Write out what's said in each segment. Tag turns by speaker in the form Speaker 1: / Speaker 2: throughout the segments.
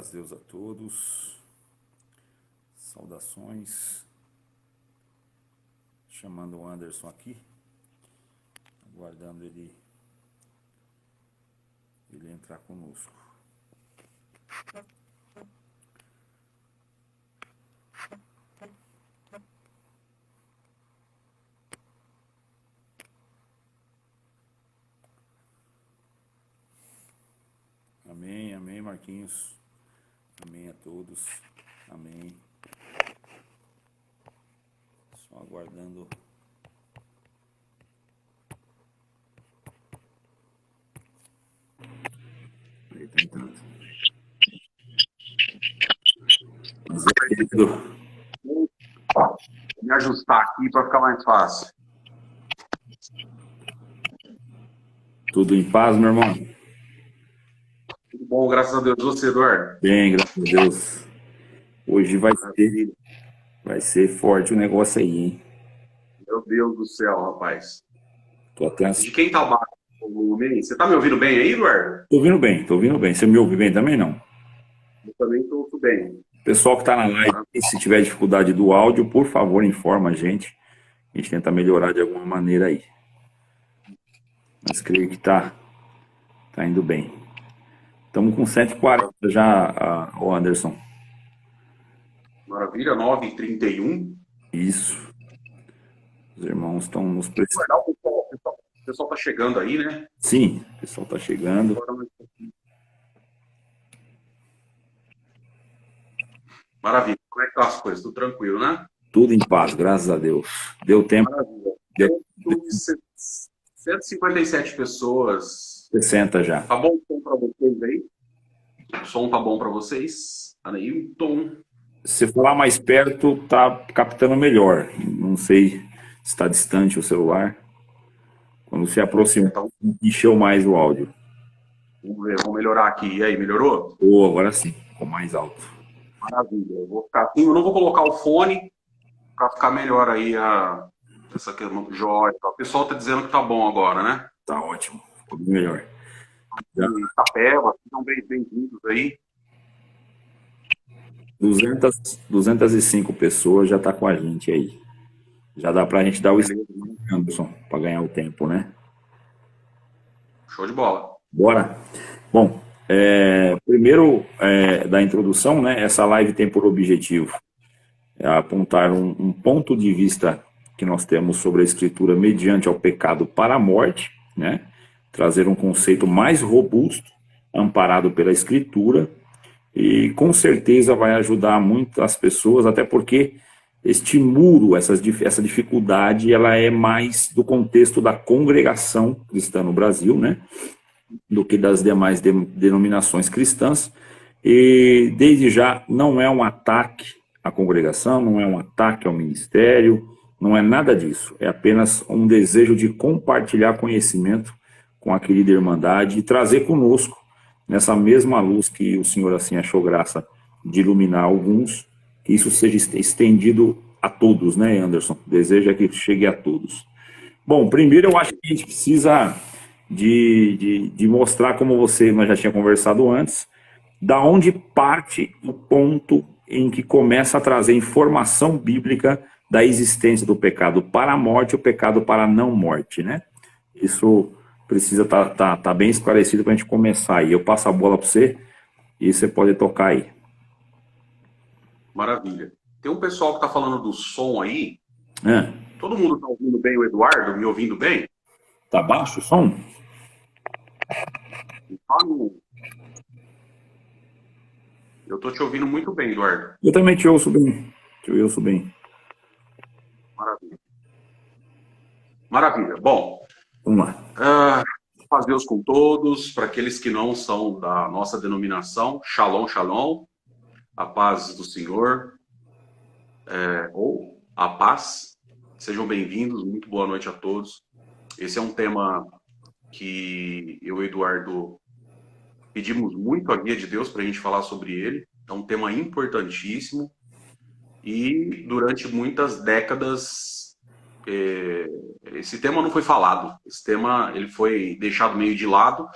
Speaker 1: Paz de Deus a todos, saudações, chamando o Anderson aqui, aguardando ele entrar conosco. Amém, amém, Marquinhos. Amém a todos. Amém. Só aguardando. Aí, tentando. Mas é querido.
Speaker 2: Vou me ajustar aqui para ficar mais fácil.
Speaker 1: Tudo em paz, meu irmão?
Speaker 2: Tudo bom, graças a Deus. Você, Eduardo?
Speaker 1: Bem, graças a Deus. Hoje vai ser forte o negócio aí, hein?
Speaker 2: Meu Deus do céu, rapaz.
Speaker 1: Tô até
Speaker 2: De quem tá baixo o volume aí? Você tá me ouvindo bem aí, Eduardo?
Speaker 1: Tô ouvindo bem, tô ouvindo bem. Você me ouve bem também, não?
Speaker 2: Eu também tô bem.
Speaker 1: Pessoal que está na live, se tiver dificuldade do áudio, por favor, informa a gente. A gente tenta melhorar de alguma maneira aí. Mas creio que tá indo bem. Estamos com 140 já, o Anderson.
Speaker 2: Maravilha, 9h31.
Speaker 1: Isso. Os irmãos estão nos prestando.
Speaker 2: O pessoal tá chegando aí, né?
Speaker 1: Sim, o pessoal está chegando.
Speaker 2: Maravilha. Como é que tá as coisas? Tudo tranquilo, né?
Speaker 1: Tudo em paz, graças a Deus. Deu tempo.
Speaker 2: Maravilha.
Speaker 1: Deu
Speaker 2: 157 pessoas.
Speaker 1: 60 já.
Speaker 2: Tá bom o som para vocês aí? O som tá bom para vocês? Aneilton.
Speaker 1: Se falar mais perto, tá captando melhor. Não sei se está distante o celular. Quando se aproxima,
Speaker 2: Então,
Speaker 1: encheu mais o áudio.
Speaker 2: vamos ver, vamos melhorar aqui. E aí, melhorou?
Speaker 1: Agora sim, ficou mais alto.
Speaker 2: Maravilha. Eu vou ficar assim, eu não vou colocar o fone para ficar melhor aí essa questão do Jorge. O pessoal tá dizendo que tá bom agora, né?
Speaker 1: Tá ótimo, ficou bem melhor. Já.
Speaker 2: E Itapeva, sejam bem-vindos aí.
Speaker 1: 205 pessoas já tá com a gente aí. Já dá pra gente dar o Anderson para ganhar o tempo, né?
Speaker 2: Show de bola.
Speaker 1: Bora? Bom, primeiro da introdução, né? Essa live tem por objetivo apontar um ponto de vista que nós temos sobre a Escritura mediante ao pecado para a morte, né? Trazer um conceito mais robusto, amparado pela Escritura, e com certeza vai ajudar muitas pessoas, até porque este muro, essa dificuldade, ela é mais do contexto da congregação cristã no Brasil, né? Do que das demais denominações cristãs. E desde já não é um ataque à congregação, não é um ataque ao ministério, não é nada disso. É apenas um desejo de compartilhar conhecimento com a querida Irmandade e trazer conosco, nessa mesma luz que o Senhor assim achou graça de iluminar alguns, que isso seja estendido a todos, né, Anderson? Deseja que chegue a todos. Bom, primeiro eu acho que a gente precisa de mostrar, como nós já tinha conversado antes, da onde parte o ponto em que começa a trazer informação bíblica da existência do pecado para a morte e o pecado para a não morte, né? Isso precisa tá bem esclarecido para a gente começar aí. Eu passo a bola para você e você pode tocar aí.
Speaker 2: Maravilha. Tem um pessoal que tá falando do som aí.
Speaker 1: É.
Speaker 2: Todo mundo tá ouvindo bem o Eduardo? Me ouvindo bem?
Speaker 1: Tá baixo o som?
Speaker 2: Eu tô te ouvindo muito bem, Eduardo.
Speaker 1: Eu também te ouço bem.
Speaker 2: Maravilha. Maravilha. Bom,
Speaker 1: vamos lá.
Speaker 2: Paz Deus com todos. Para aqueles que não são da nossa denominação, Shalom, Shalom. A paz do Senhor. Ou a paz. Sejam bem-vindos. Muito boa noite a todos. Esse é um tema que eu e o Eduardo pedimos muito a guia de Deus para a gente falar sobre ele. É um tema importantíssimo e durante muitas décadas esse tema não foi falado. Esse tema ele foi deixado meio de lado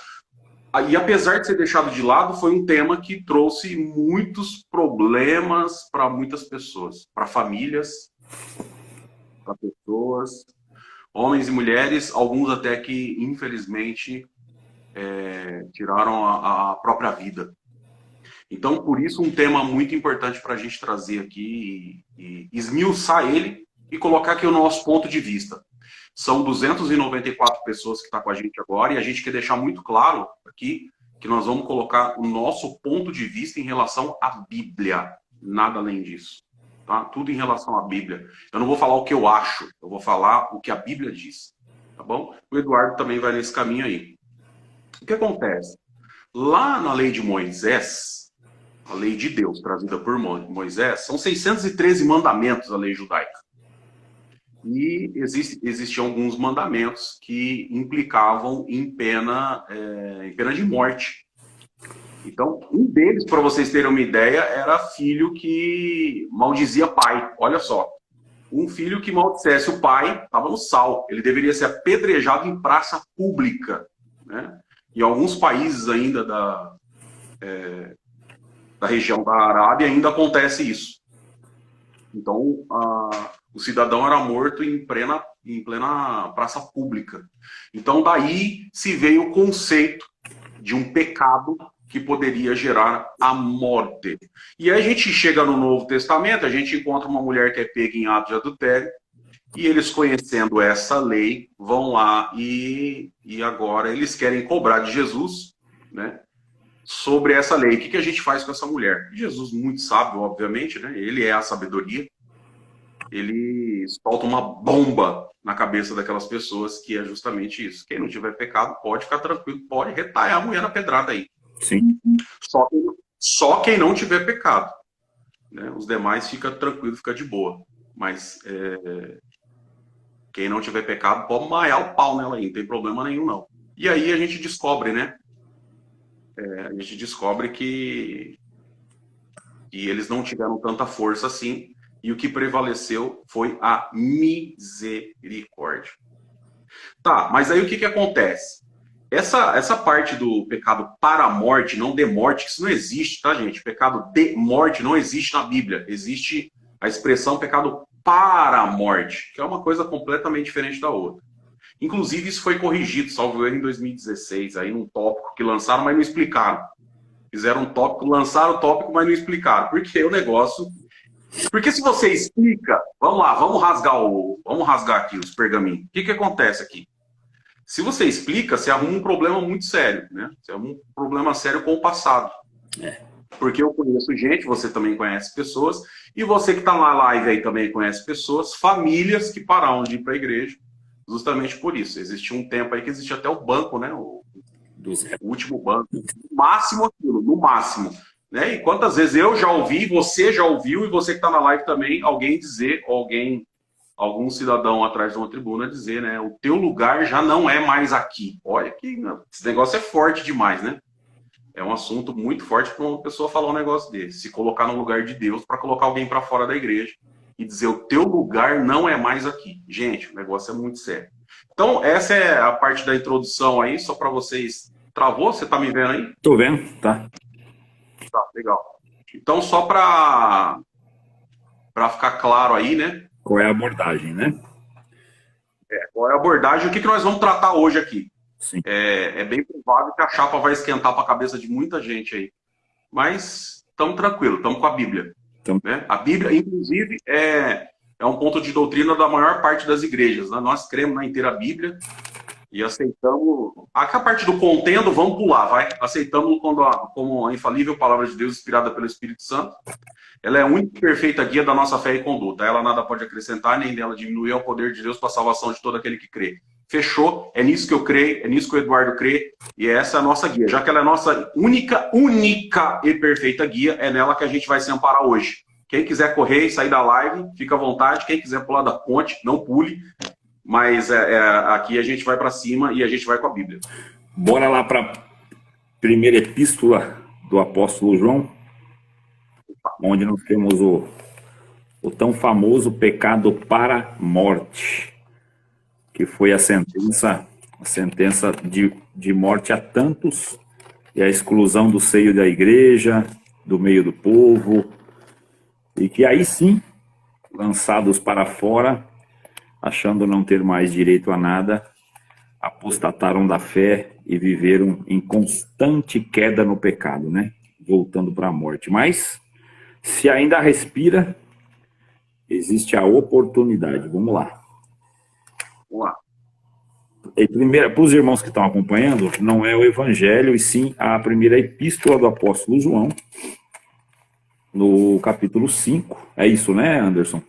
Speaker 2: E apesar de ser deixado de lado, foi um tema que trouxe muitos problemas para muitas pessoas, para famílias, para pessoas, homens e mulheres, alguns até que, infelizmente, tiraram a própria vida. Então, por isso, um tema muito importante para a gente trazer aqui e esmiuçar ele e colocar aqui o nosso ponto de vista. São 294 pessoas que estão com a gente agora e a gente quer deixar muito claro aqui que nós vamos colocar o nosso ponto de vista em relação à Bíblia. Nada além disso. Tá? Tudo em relação à Bíblia. Eu não vou falar o que eu acho, eu vou falar o que a Bíblia diz. Tá bom? O Eduardo também vai nesse caminho aí. O que acontece? Lá na lei de Moisés, a lei de Deus trazida por Moisés, são 613 mandamentos a lei judaica. E existiam alguns mandamentos que implicavam em pena de morte. Então, um deles, para vocês terem uma ideia, era filho que maldizia pai. Olha só. Um filho que maldissesse o pai estava no sal. Ele deveria ser apedrejado em praça pública. Né? Em alguns países ainda da região da Arábia ainda acontece isso. Então, o cidadão era morto em plena praça pública. Então, daí se veio o conceito de um pecado que poderia gerar a morte. E aí a gente chega no Novo Testamento, a gente encontra uma mulher que é pega em ato de adultério, e eles, conhecendo essa lei, vão lá e agora eles querem cobrar de Jesus, né, sobre essa lei. O que a gente faz com essa mulher? Jesus, muito sábio, obviamente, né? Ele é a sabedoria. Ele solta uma bomba na cabeça daquelas pessoas, que é justamente isso. Quem não tiver pecado pode ficar tranquilo, pode retalhar a mulher na pedrada aí.
Speaker 1: Sim.
Speaker 2: Só quem não tiver pecado. Né? Os demais fica tranquilo, fica de boa. Mas quem não tiver pecado pode maiar o pau nela aí, não tem problema nenhum não. E aí a gente descobre, né? A gente descobre que eles não tiveram tanta força assim, e o que prevaleceu foi a misericórdia. Tá, mas aí o que acontece? Essa parte do pecado para a morte, não de morte, isso não existe, tá, gente? Pecado de morte não existe na Bíblia. Existe a expressão pecado para a morte, que é uma coisa completamente diferente da outra. Inclusive, isso foi corrigido, salvo erro, em 2016, aí num tópico que lançaram, mas não explicaram. Fizeram um tópico, lançaram o tópico, mas não explicaram. Porque o negócio... Porque se você explica... Vamos lá, vamos rasgar aqui os pergaminhos. O que acontece aqui? Se você explica, você arruma um problema muito sério, né? Você arruma um problema sério com o passado. Porque eu conheço gente, você também conhece pessoas, e você que está na live aí também conhece pessoas, famílias que pararam de ir para a igreja, justamente por isso. Existia um tempo aí que existia até o banco, né? O último banco. No máximo aquilo, no máximo. Né? E quantas vezes eu já ouvi, você já ouviu, e você que está na live também, alguém dizer, algum cidadão atrás de uma tribuna dizer, né? O teu lugar já não é mais aqui. Olha que esse negócio é forte demais, né? É um assunto muito forte para uma pessoa falar um negócio desse. Se colocar no lugar de Deus para colocar alguém para fora da igreja e dizer o teu lugar não é mais aqui. Gente, o negócio é muito sério. Então, essa é a parte da introdução aí, só para vocês. Travou? Você tá me vendo aí?
Speaker 1: Tô vendo, tá.
Speaker 2: Tá, legal. Então, só para ficar claro aí, né?
Speaker 1: Qual é a abordagem, né?
Speaker 2: Qual é a abordagem? O que nós vamos tratar hoje aqui?
Speaker 1: Sim.
Speaker 2: É bem provável que a chapa vai esquentar para a cabeça de muita gente aí. Mas estamos tranquilos, estamos com a Bíblia. Né? A Bíblia, inclusive, é um ponto de doutrina da maior parte das igrejas. Né? Nós cremos na inteira Bíblia e aceitamos... Aqui a parte do contendo, vamos pular, vai. Aceitamos como a infalível palavra de Deus, inspirada pelo Espírito Santo. Ela é a única e perfeita guia da nossa fé e conduta. Ela nada pode acrescentar, nem dela diminuir ao poder de Deus para a salvação de todo aquele que crê. Fechou? É nisso que eu creio, é nisso que o Eduardo crê, e essa é a nossa guia. Já que ela é a nossa única e perfeita guia, é nela que a gente vai se amparar hoje. Quem quiser correr e sair da live, fica à vontade. Quem quiser pular da ponte, não pule. Mas aqui a gente vai para cima e a gente vai com a Bíblia.
Speaker 1: Bora lá para a primeira epístola do apóstolo João, onde nós temos o tão famoso pecado para a morte, que foi a sentença de morte a tantos e a exclusão do seio da igreja, do meio do povo, e que aí sim, lançados para fora, achando não ter mais direito a nada, apostataram da fé e viveram em constante queda no pecado, né? Voltando para a morte. Mas, se ainda respira, existe a oportunidade. Vamos lá.
Speaker 2: Vamos lá.
Speaker 1: Primeiro, para os irmãos que estão acompanhando, não é o Evangelho, e sim a primeira epístola do apóstolo João, no capítulo 5. É isso, né, Anderson?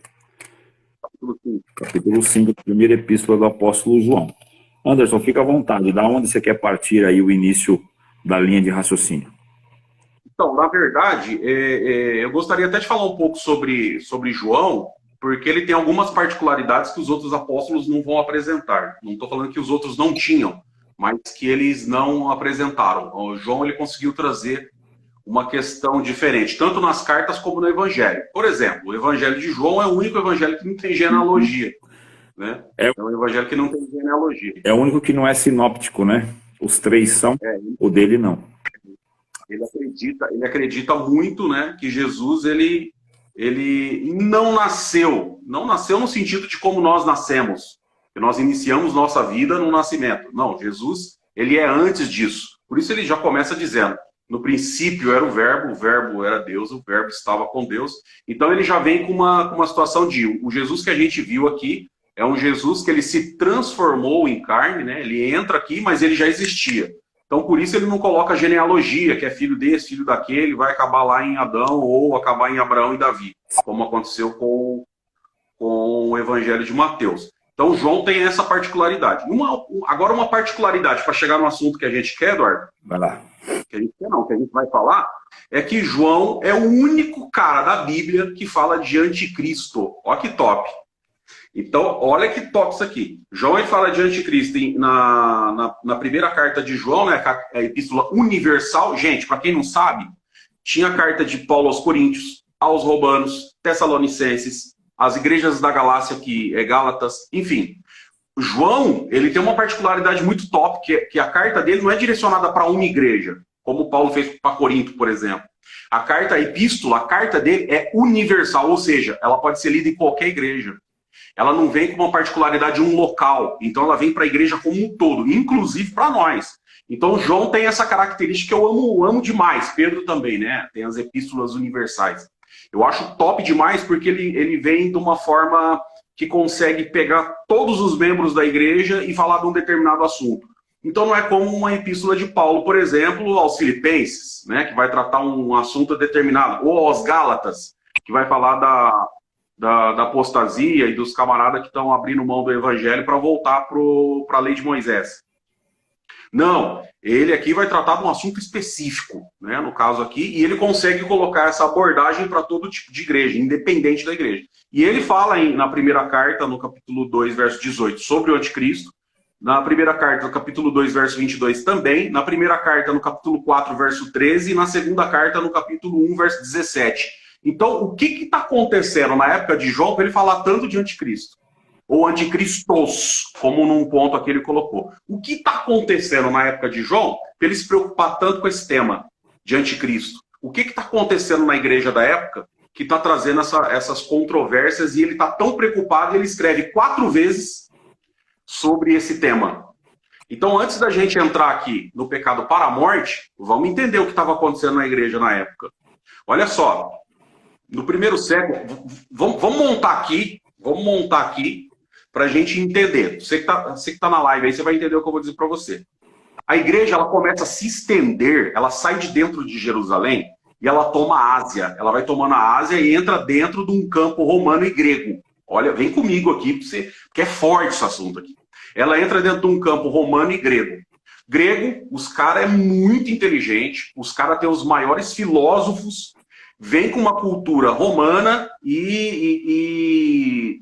Speaker 1: Capítulo 5, primeira epístola do apóstolo João. Anderson, fica à vontade. Da onde você quer partir aí o início da linha de raciocínio?
Speaker 2: Então, na verdade, eu gostaria até de falar um pouco sobre João, porque ele tem algumas particularidades que os outros apóstolos não vão apresentar. Não estou falando que os outros não tinham, mas que eles não apresentaram. O João ele conseguiu trazer uma questão diferente, tanto nas cartas como no Evangelho. Por exemplo, o Evangelho de João é o único Evangelho que não tem genealogia. Né? É um Evangelho que não tem genealogia.
Speaker 1: É o único que não é sinóptico, né? Os três são, o dele não.
Speaker 2: Ele acredita muito, né, que Jesus ele não nasceu no sentido de como nós nascemos, que nós iniciamos nossa vida no nascimento. Não, Jesus ele é antes disso. Por isso ele já começa dizendo: no princípio era o verbo era Deus, o verbo estava com Deus. Então ele já vem com uma situação de o Jesus que a gente viu aqui é um Jesus que ele se transformou em carne, né? Ele entra aqui, mas ele já existia. Então, por isso ele não coloca genealogia, que é filho desse, filho daquele, vai acabar lá em Adão ou acabar em Abraão e Davi, como aconteceu com o Evangelho de Mateus. Então, João tem essa particularidade. Agora, uma particularidade, para chegar no assunto que a gente quer, Eduardo,
Speaker 1: vai lá.
Speaker 2: Que a gente quer não, que a gente vai falar, é que João é o único cara da Bíblia que fala de anticristo. Olha que top. Então, olha que top isso aqui. João ele fala de anticristo na primeira carta de João, né, a epístola universal. Gente, para quem não sabe, tinha a carta de Paulo aos Coríntios, aos Romanos, Tessalonicenses, as igrejas da Galácia, que é Gálatas, enfim. João, ele tem uma particularidade muito top, que a carta dele não é direcionada para uma igreja, como Paulo fez para Corinto, por exemplo. A epístola, a carta dele é universal, ou seja, ela pode ser lida em qualquer igreja. Ela não vem com uma particularidade de um local, então ela vem para a igreja como um todo, inclusive para nós. Então João tem essa característica que eu amo demais, Pedro também, né? Tem as epístolas universais. Eu acho top demais porque ele vem de uma forma que consegue pegar todos os membros da igreja e falar de um determinado assunto. Então não é como uma epístola de Paulo, por exemplo, aos Filipenses, né? Que vai tratar um assunto determinado, ou aos Gálatas, que vai falar da apostasia e dos camaradas que estão abrindo mão do evangelho para voltar para a lei de Moisés. Não, ele aqui vai tratar de um assunto específico, né, no caso aqui, e ele consegue colocar essa abordagem para todo tipo de igreja, independente da igreja. E ele fala na primeira carta, no capítulo 2, verso 18, sobre o anticristo, na primeira carta, no capítulo 2, verso 22 também, na primeira carta, no capítulo 4, verso 13, e na segunda carta, no capítulo 1, verso 17. Então, o que está acontecendo na época de João para ele falar tanto de anticristo? Ou anticristos, como num ponto aqui ele colocou. O que está acontecendo na época de João para ele se preocupar tanto com esse tema de anticristo? O que está acontecendo na igreja da época que está trazendo essas controvérsias e ele está tão preocupado e ele escreve 4 vezes sobre esse tema? Então, antes da gente entrar aqui no pecado para a morte, vamos entender o que estava acontecendo na igreja na época. Olha só, no primeiro século, vamos montar aqui para a gente entender. Você que está na live aí, você vai entender o que eu vou dizer para você. A igreja ela começa a se estender, ela sai de dentro de Jerusalém e ela toma a Ásia. Ela vai tomando a Ásia e entra dentro de um campo romano e grego. Olha, vem comigo aqui, porque é forte esse assunto aqui. Ela entra dentro de um campo romano e grego. Grego, os caras é muito inteligente, os caras têm os maiores filósofos, vem com uma cultura romana e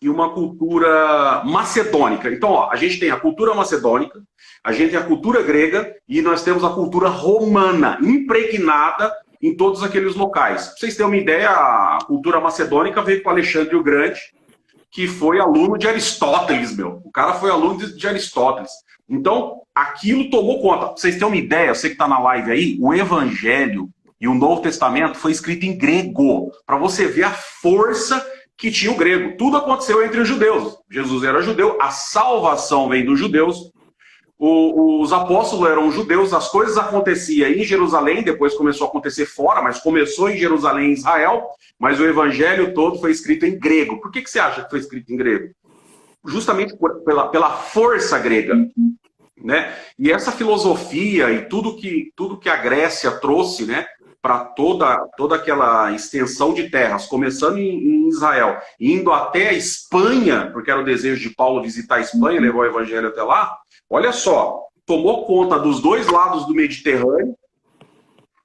Speaker 2: uma cultura macedônica. Então, ó, a gente tem a cultura macedônica, a gente tem a cultura grega e nós temos a cultura romana, impregnada em todos aqueles locais. Pra vocês terem uma ideia, a cultura macedônica veio com Alexandre o Grande, que foi aluno de Aristóteles, meu. O cara foi aluno de Aristóteles. Então, aquilo tomou conta. Pra vocês terem uma ideia, você que está na live aí, o Evangelho e o Novo Testamento foi escrito em grego, para você ver a força que tinha o grego. Tudo aconteceu entre os judeus. Jesus era judeu, a salvação vem dos judeus. Os apóstolos eram judeus, as coisas aconteciam em Jerusalém, depois começou a acontecer fora, mas começou em Jerusalém, em Israel, mas o evangelho todo foi escrito em grego. Por que você acha que foi escrito em grego? Justamente pela força grega, né? E essa filosofia e tudo que a Grécia trouxe, né, para toda aquela extensão de terras, começando em Israel, indo até a Espanha, porque era o desejo de Paulo visitar a Espanha, levou o evangelho até lá. Olha só, tomou conta dos dois lados do Mediterrâneo,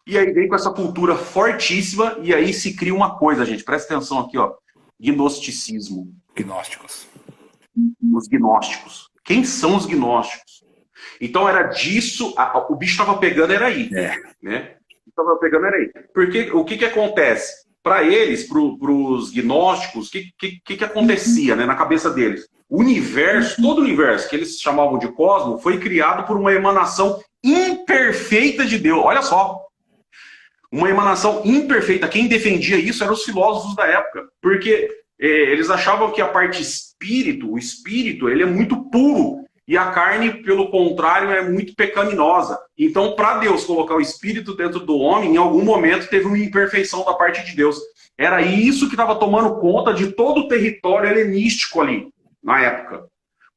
Speaker 2: e aí vem com essa cultura fortíssima, e aí se cria uma coisa, gente, presta atenção aqui, ó, gnosticismo.
Speaker 1: Gnósticos.
Speaker 2: Os gnósticos. Quem são os gnósticos? Então era disso, o bicho estava pegando, era aí. Né? Estava pegando, era aí. Porque o que acontece? Para eles, para os gnósticos, o que acontecia, né, na cabeça deles? O universo, todo o universo que eles chamavam de cosmos, foi criado por uma emanação imperfeita de Deus. Olha só. Uma emanação imperfeita. Quem defendia isso eram os filósofos da época. Porque eles achavam que a parte espírito, o espírito, ele é muito puro. E a carne, pelo contrário, é muito pecaminosa. Então, para Deus colocar o espírito dentro do homem, em algum momento teve uma imperfeição da parte de Deus. Era isso que estava tomando conta de todo o território helenístico ali, na época.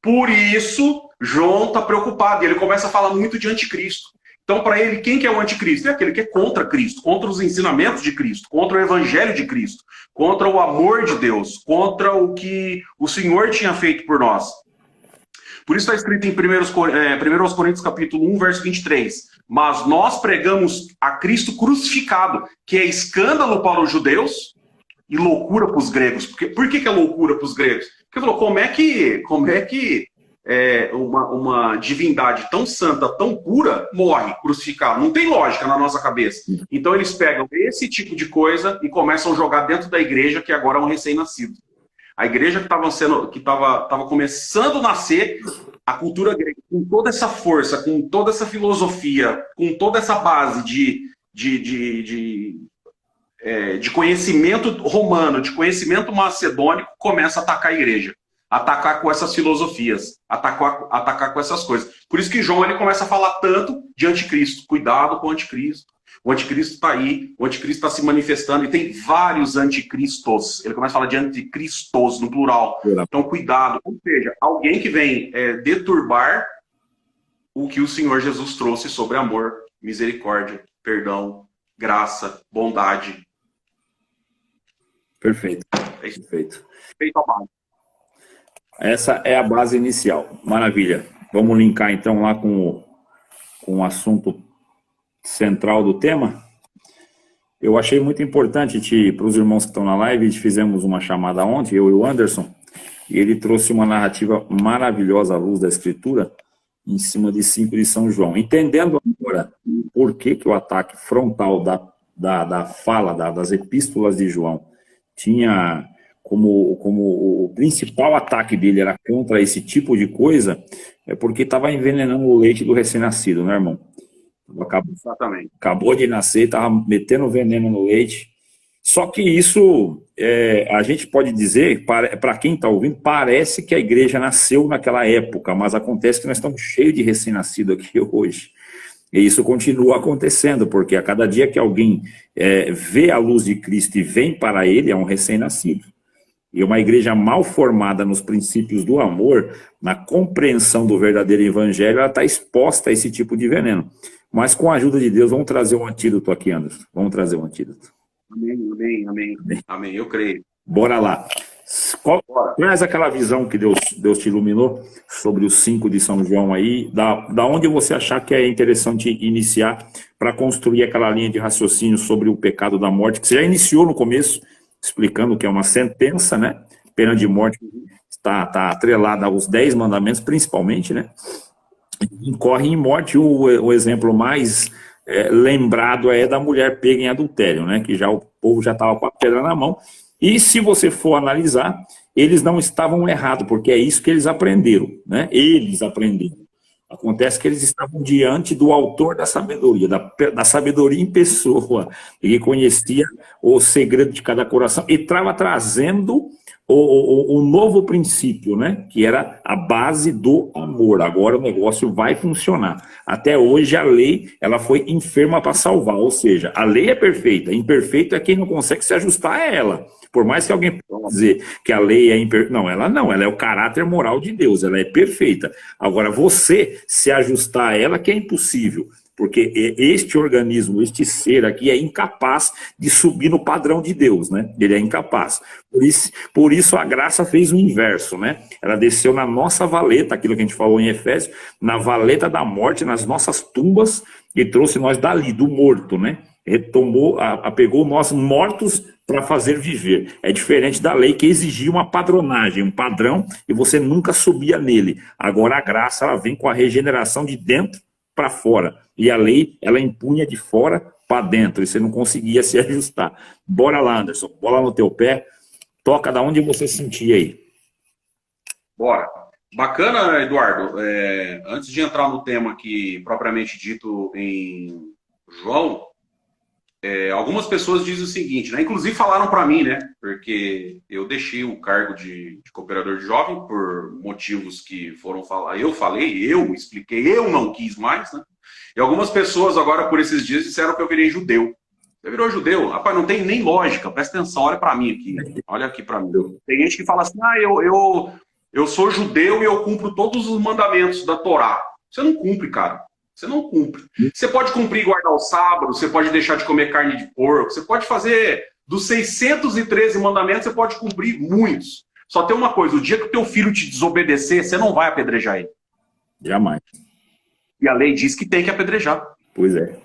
Speaker 2: Por isso, João está preocupado. E ele começa a falar muito de anticristo. Então, para ele, quem que é o anticristo? É aquele que é contra Cristo, contra os ensinamentos de Cristo, contra o evangelho de Cristo, contra o amor de Deus, contra o que o Senhor tinha feito por nós. Por isso está escrito em 1 Coríntios capítulo 1, verso 23. Mas nós pregamos a Cristo crucificado, que é escândalo para os judeus e loucura para os gregos. Por que é loucura para os gregos? Porque falou, como é que uma divindade tão santa, tão pura, morre crucificado? Não tem lógica na nossa cabeça. Então eles pegam esse tipo de coisa e começam a jogar dentro da igreja, que agora é um recém-nascido. A igreja que estava começando a nascer, a cultura grega, com toda essa força, com toda essa filosofia, com toda essa base de conhecimento romano, de conhecimento macedônico, começa a atacar a igreja. Atacar com essas filosofias, atacar com essas coisas. Por isso que João ele começa a falar tanto de anticristo. Cuidado com o anticristo. O anticristo está aí, o anticristo está se manifestando, e tem vários anticristos. Ele começa a falar de anticristos, no plural. Então, cuidado. Ou seja, alguém que vem deturbar o que o Senhor Jesus trouxe sobre amor, misericórdia, perdão, graça, bondade.
Speaker 1: Perfeito.
Speaker 2: É isso.
Speaker 1: Perfeito.
Speaker 2: Feito a base.
Speaker 1: Essa é a base inicial. Maravilha. Vamos linkar, então, lá com o assunto central do tema. Eu achei muito importante, para os irmãos que estão na live, fizemos uma chamada ontem, eu e o Anderson, e ele trouxe uma narrativa maravilhosa à luz da Escritura, em cima de 5 de São João. Entendendo agora por que o ataque frontal da fala, das epístolas de João, tinha como o principal ataque dele era contra esse tipo de coisa, é porque estava envenenando o leite do recém-nascido, né, irmão? Acabou de nascer, estava metendo veneno no leite. Só que isso, a gente pode dizer, para quem está ouvindo, parece que a igreja nasceu naquela época, mas acontece que nós estamos cheios de recém-nascido aqui hoje. E isso continua acontecendo, porque a cada dia que alguém vê a luz de Cristo e vem para ele, é um recém-nascido. E uma igreja mal formada nos princípios do amor, na compreensão do verdadeiro evangelho, ela está exposta a esse tipo de veneno. Mas com a ajuda de Deus, vamos trazer um antídoto aqui, Anderson. Vamos trazer um antídoto. Amém, eu creio. Bora lá. Traz aquela visão que Deus te iluminou sobre os 5 de São João aí, da onde você achar que é interessante iniciar para construir aquela linha de raciocínio sobre o pecado da morte, que você já iniciou no começo, explicando que é uma sentença, né? Pena de morte está atrelada aos 10 mandamentos, principalmente, né? Incorre em morte. O exemplo mais lembrado é da mulher pega em adultério, né? Que já o povo já estava com a pedra na mão. E se você for analisar, eles não estavam errados, porque é isso que eles aprenderam, né? Eles aprenderam. Acontece que eles estavam diante do autor da sabedoria, da sabedoria em pessoa, e conhecia o segredo de cada coração, e estava trazendo o novo princípio, né? Que era a base do amor. Agora o negócio vai funcionar. Até hoje a lei ela foi enferma para salvar, ou seja, a lei é perfeita, imperfeito é quem não consegue se ajustar a ela. Por mais que alguém possa dizer que a lei é imperfeita, não, ela é o caráter moral de Deus, ela é perfeita. Agora, você se ajustar a ela que é impossível, porque este organismo, este ser aqui é incapaz de subir no padrão de Deus, né? Ele é incapaz. Por isso a graça fez o inverso, né? Ela desceu na nossa valeta, aquilo que a gente falou em Efésios, na valeta da morte, nas nossas tumbas, e trouxe nós dali, do morto, né? Retomou, pegou nós mortos para fazer viver. É diferente da lei que exigia uma padronagem, um padrão, e você nunca subia nele. Agora a graça ela vem com a regeneração de dentro para fora. E a lei, ela impunha de fora para dentro, e você não conseguia se ajustar. Bora lá, Anderson, bola no teu pé, toca da onde você sentia aí.
Speaker 2: Bora. Bacana, Eduardo. Antes de entrar no tema aqui, propriamente dito em João, algumas pessoas dizem o seguinte, né? Inclusive falaram para mim, né? Porque eu deixei o cargo de cooperador de jovem por motivos que foram falar. Eu expliquei, eu não quis mais, né? E algumas pessoas agora por esses dias disseram que eu virei judeu. Você virou judeu? Rapaz, não tem nem lógica. Presta atenção, olha para mim aqui. Olha aqui para mim. Tem gente que fala assim, eu sou judeu e eu cumpro todos os mandamentos da Torá. Você não cumpre, cara. Você não cumpre. Você pode cumprir e guardar o sábado, você pode deixar de comer carne de porco, você pode fazer dos 613 mandamentos, você pode cumprir muitos. Só tem uma coisa, o dia que o teu filho te desobedecer, você não vai apedrejar ele.
Speaker 1: Jamais.
Speaker 2: E a lei diz que tem que apedrejar.
Speaker 1: Pois é.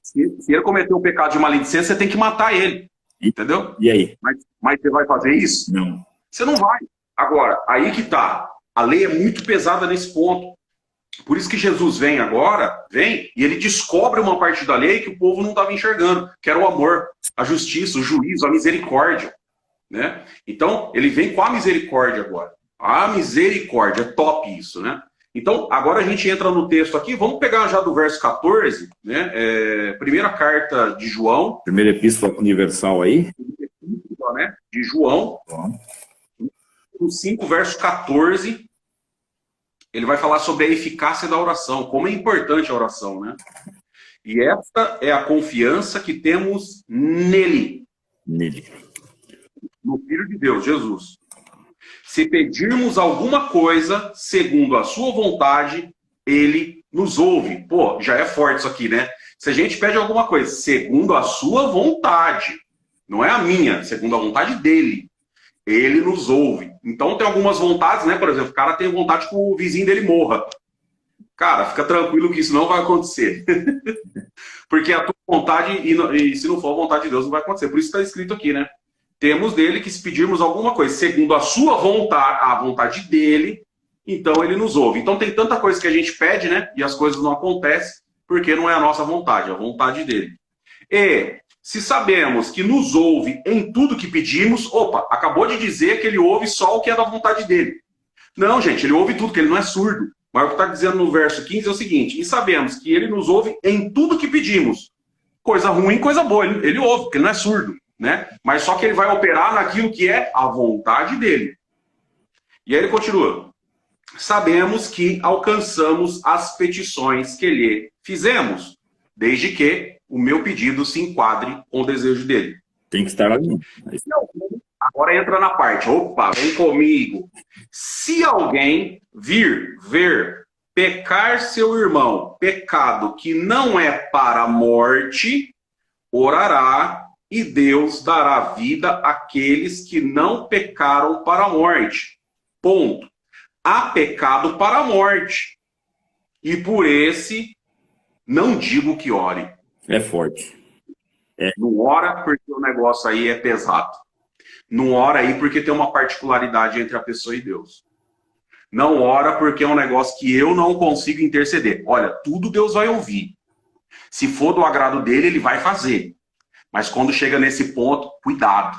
Speaker 2: Se ele cometer um pecado de maledicência, você tem que matar ele. Entendeu?
Speaker 1: E aí?
Speaker 2: Mas você vai fazer isso?
Speaker 1: Não.
Speaker 2: Você não vai. Agora, aí que tá. A lei é muito pesada nesse ponto. Por isso que Jesus vem e ele descobre uma parte da lei que o povo não estava enxergando, que era o amor, a justiça, o juízo, a misericórdia. Né? Então, ele vem com a misericórdia agora. A misericórdia, é top isso, né? Então, agora a gente entra no texto aqui, vamos pegar já do verso 14, né? Primeira carta de João.
Speaker 1: Primeira epístola universal aí.
Speaker 2: Né? De João. No 5, verso 14. Ele vai falar sobre a eficácia da oração, como é importante a oração, né? E esta é a confiança que temos nele. No Filho de Deus, Jesus. Se pedirmos alguma coisa, segundo a sua vontade, ele nos ouve. Pô, já é forte isso aqui, né? Se a gente pede alguma coisa, segundo a sua vontade, não é a minha, segundo a vontade dele, ele nos ouve. Então tem algumas vontades, né? Por exemplo, o cara tem vontade que o vizinho dele morra. Cara, fica tranquilo que isso não vai acontecer. Porque a tua vontade, e se não for a vontade de Deus, não vai acontecer. Por isso está escrito aqui, né? Temos dele que se pedirmos alguma coisa, segundo a sua vontade, a vontade dele, então ele nos ouve. Então tem tanta coisa que a gente pede, né? E as coisas não acontecem, porque não é a nossa vontade, é a vontade dele. E se sabemos que nos ouve em tudo que pedimos, acabou de dizer que ele ouve só o que é da vontade dele. Não, gente, ele ouve tudo, que ele não é surdo. Mas o que está dizendo no verso 15 é o seguinte, e sabemos que ele nos ouve em tudo que pedimos. Coisa ruim, coisa boa, ele ouve, porque ele não é surdo, né? Mas só que ele vai operar naquilo que é a vontade dele. E aí ele continua. Sabemos que alcançamos as petições que lhe fizemos, desde que o meu pedido se enquadre com o desejo dele.
Speaker 1: Tem que estar ali.
Speaker 2: Agora entra na parte. Vem comigo. Se alguém ver pecar seu irmão, pecado que não é para a morte, orará e Deus dará vida àqueles que não pecaram para a morte. Ponto. Há pecado para a morte. E por esse, não digo que ore.
Speaker 1: É forte.
Speaker 2: Não ora porque o negócio aí é pesado. Não ora aí porque tem uma particularidade entre a pessoa e Deus. Não ora porque é um negócio que eu não consigo interceder. Olha, tudo Deus vai ouvir. Se for do agrado dele, ele vai fazer. Mas quando chega nesse ponto, cuidado.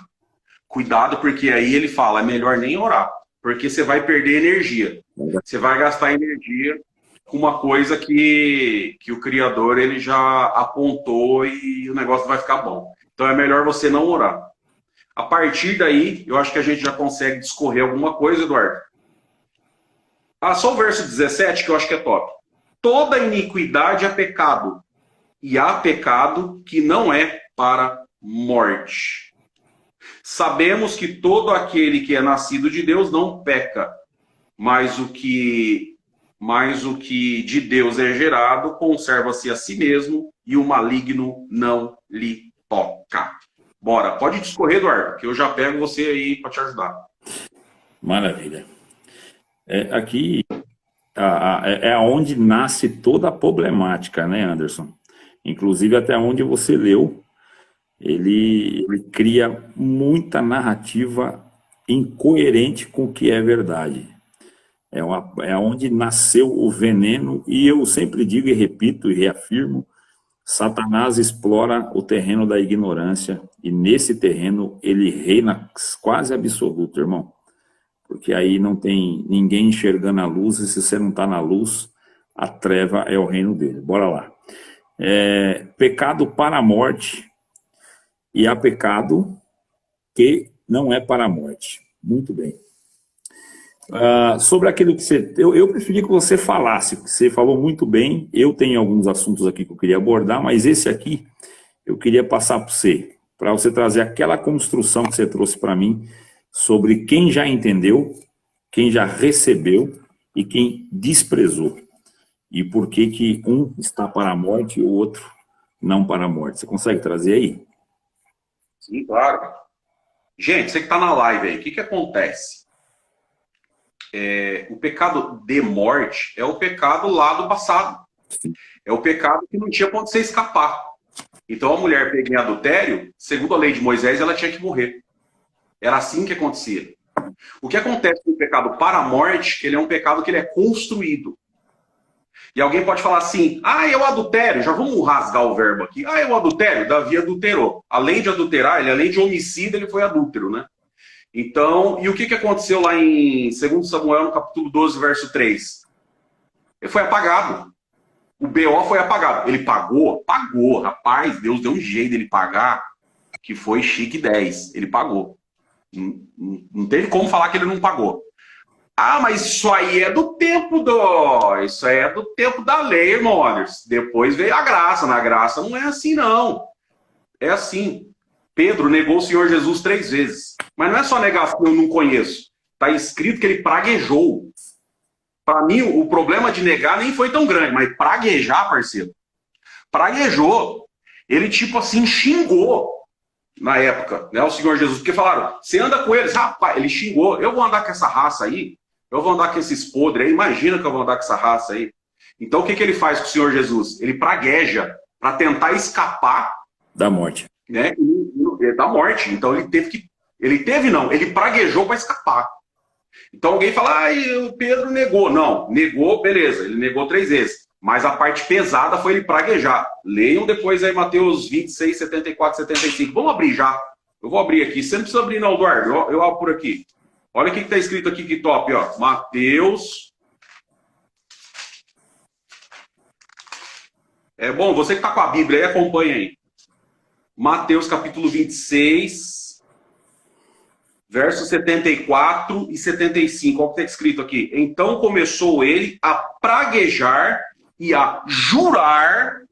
Speaker 2: Cuidado, porque aí ele fala, é melhor nem orar, porque você vai perder energia. Você vai gastar energia com uma coisa que o Criador ele já apontou e o negócio vai ficar bom. Então é melhor você não orar. A partir daí, eu acho que a gente já consegue discorrer alguma coisa, Eduardo. Só o verso 17 que eu acho que é top. Toda iniquidade é pecado, e há pecado que não é para morte. Sabemos que todo aquele que é nascido de Deus não peca, mas o que de Deus é gerado conserva-se a si mesmo, e o maligno não lhe toca. Bora, pode discorrer, Eduardo, que eu já pego você aí para te ajudar.
Speaker 1: Maravilha. Aqui é onde nasce toda a problemática, né, Anderson? Inclusive até onde você leu, ele cria muita narrativa incoerente com o que é verdade. É onde nasceu o veneno, e eu sempre digo e repito e reafirmo, Satanás explora o terreno da ignorância, e nesse terreno ele reina quase absoluto, irmão. Porque aí não tem ninguém enxergando a luz, e se você não está na luz, a treva é o reino dele. Bora lá. Pecado para a morte, e há pecado que não é para a morte. Muito bem. Sobre aquilo que você... Eu preferi que você falasse, porque você falou muito bem. Eu tenho alguns assuntos aqui que eu queria abordar, mas esse aqui eu queria passar para você trazer aquela construção que você trouxe para mim, sobre quem já entendeu, quem já recebeu e quem desprezou. E por que um está para a morte e o outro não para a morte. Você consegue trazer aí?
Speaker 2: Sim, claro. Gente, você que está na live aí, o que acontece? O pecado de morte é o pecado lá do passado. É o pecado que não tinha pra onde você escapar. Então a mulher pega em adultério, segundo a lei de Moisés, ela tinha que morrer. Era assim que acontecia. O que acontece com o pecado para a morte, ele é um pecado que ele é construído. E alguém pode falar assim, eu adultério, já vamos rasgar o verbo aqui. Eu adultério, Davi adulterou. Além de adulterar, além de homicida, ele foi adúltero, né? Então, e o que aconteceu lá em 2 Samuel, no capítulo 12, verso 3? Ele foi apagado. O BO foi apagado. Ele pagou? Pagou, rapaz. Deus deu um jeito dele pagar, que foi chique 10. Ele pagou. Não teve como falar que ele não pagou. Mas isso aí é do tempo Isso aí é do tempo da lei, irmão Anderson. Depois veio a graça. Na graça não é assim, não. É assim. Pedro negou o Senhor Jesus 3 vezes. Mas não é só negar que eu não conheço. Está escrito que ele praguejou. Para mim, o problema de negar nem foi tão grande, mas praguejar, parceiro. Praguejou. Ele, tipo assim, xingou na época, né, o Senhor Jesus. Porque falaram, você anda com eles? Rapaz, ele xingou. Eu vou andar com essa raça aí? Eu vou andar com esses podres aí? Imagina que eu vou andar com essa raça aí. Então, o que ele faz com o Senhor Jesus? Ele pragueja para tentar escapar
Speaker 1: da morte.
Speaker 2: Né? Da morte. Então ele praguejou para escapar. Então alguém fala, o Pedro negou. Não, negou, beleza, ele negou 3 vezes. Mas a parte pesada foi ele praguejar. Leiam depois aí Mateus 26, 74, 75. Vamos abrir já. Eu vou abrir aqui. Você não precisa abrir não, Eduardo. Eu abro por aqui. Olha o que está escrito aqui, que top, ó. Mateus. Bom, você que está com a Bíblia aí, acompanha aí. Mateus capítulo 26, versos 74 e 75. Olha o que está escrito aqui. Então começou ele a praguejar e a jurar,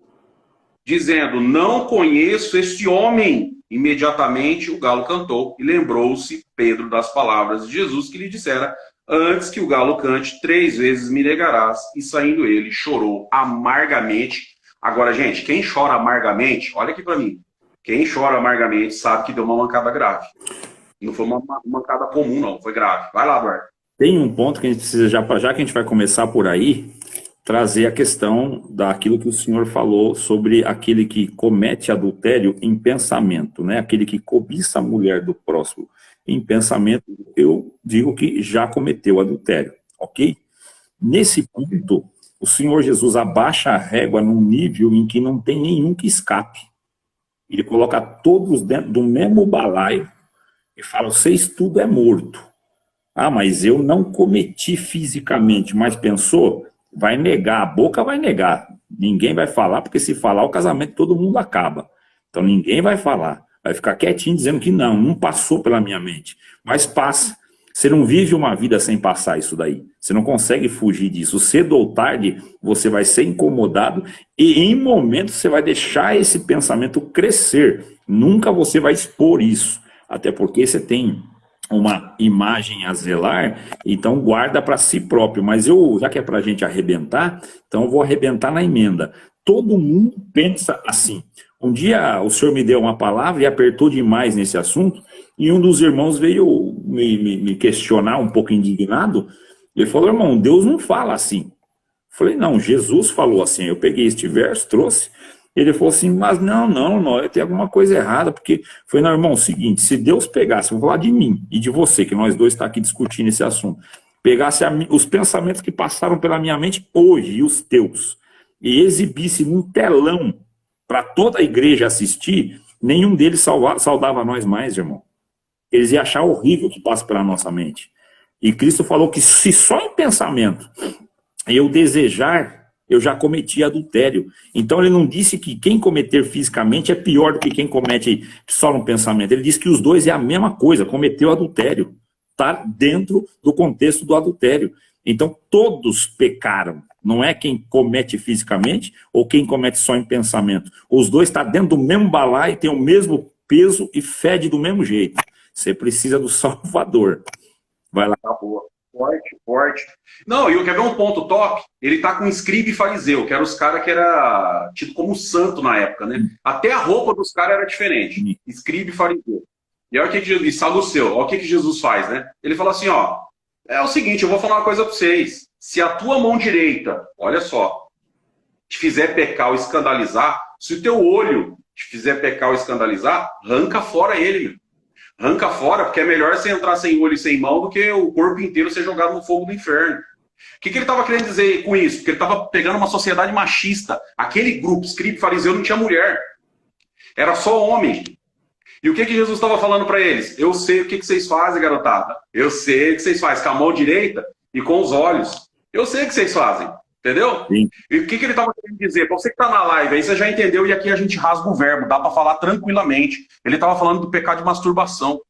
Speaker 2: dizendo, não conheço este homem. Imediatamente o galo cantou e lembrou-se Pedro das palavras de Jesus que lhe dissera, antes que o galo cante, 3 vezes me negarás. E saindo ele, chorou amargamente. Agora, gente, quem chora amargamente, olha aqui para mim. Quem chora amargamente sabe que deu uma mancada grave. Não foi uma mancada comum, não. Foi grave. Vai lá, Eduardo.
Speaker 1: Tem um ponto que a gente precisa, já que a gente vai começar por aí, trazer a questão daquilo que o senhor falou sobre aquele que comete adultério em pensamento, né? Aquele que cobiça a mulher do próximo em pensamento, eu digo que já cometeu adultério, ok? Nesse ponto, o Senhor Jesus abaixa a régua num nível em que não tem nenhum que escape. Ele coloca todos dentro do mesmo balaio e fala, vocês tudo é morto. Ah, mas eu não cometi fisicamente, mas pensou? Vai negar, a boca vai negar. Ninguém vai falar, porque se falar o casamento todo mundo acaba. Então ninguém vai falar. Vai ficar quietinho dizendo que não passou pela minha mente. Mas passa. Você não vive uma vida sem passar isso daí. Você não consegue fugir disso. Cedo ou tarde, você vai ser incomodado e em momentos você vai deixar esse pensamento crescer. Nunca você vai expor isso. Até porque você tem uma imagem a zelar, então guarda para si próprio. Mas já que é para a gente arrebentar, então eu vou arrebentar na emenda. Todo mundo pensa assim. Um dia o senhor me deu uma palavra e apertou demais nesse assunto, e um dos irmãos veio me questionar um pouco indignado. Ele falou, irmão, Deus não fala assim. Eu falei, não, Jesus falou assim. Eu peguei este verso, trouxe. Ele falou assim, mas não, tem alguma coisa errada, porque foi, não, irmão, é o seguinte, se Deus pegasse, vou falar de mim e de você, que nós dois estamos aqui discutindo esse assunto, pegasse os pensamentos que passaram pela minha mente hoje e os teus, e exibisse num telão para toda a igreja assistir, nenhum deles saudava nós mais, irmão. Eles iam achar horrível o que passa pela nossa mente. E Cristo falou que se só em pensamento eu desejar, eu já cometi adultério. Então ele não disse que quem cometer fisicamente é pior do que quem comete só no pensamento. Ele disse que os dois é a mesma coisa, cometeu adultério. Está dentro do contexto do adultério. Então todos pecaram. Não é quem comete fisicamente ou quem comete só em pensamento. Os dois estão dentro do mesmo balaio, tem o mesmo peso e fede do mesmo jeito. Você precisa do Salvador. Vai lá.
Speaker 2: Tá boa. Forte. Não, e eu quero ver um ponto top. Ele tá com escriba e fariseu, que eram os caras que era tido como santo na época, né? Até a roupa dos caras era diferente. Escriba e fariseu. E olha o que Jesus, e saduceu, olha o que Jesus faz, né? Ele fala assim, ó, é o seguinte, eu vou falar uma coisa pra vocês. Se a tua mão direita, olha só, te fizer pecar ou escandalizar, se o teu olho te fizer pecar ou escandalizar, arranca fora ele, meu. Arranca fora, porque é melhor você entrar sem olho e sem mão do que o corpo inteiro ser jogado no fogo do inferno. O que ele estava querendo dizer com isso? Porque ele estava pegando uma sociedade machista. Aquele grupo, escriba e fariseu, não tinha mulher. Era só homem. E o que Jesus estava falando para eles? Eu sei o que vocês fazem, garotada. Eu sei o que vocês fazem com a mão direita e com os olhos. Eu sei o que vocês fazem. Entendeu?
Speaker 1: Sim.
Speaker 2: E o que ele estava querendo dizer? Para você que está na live, aí você já entendeu, e aqui a gente rasga o verbo, dá para falar tranquilamente. Ele estava falando do pecado de masturbação,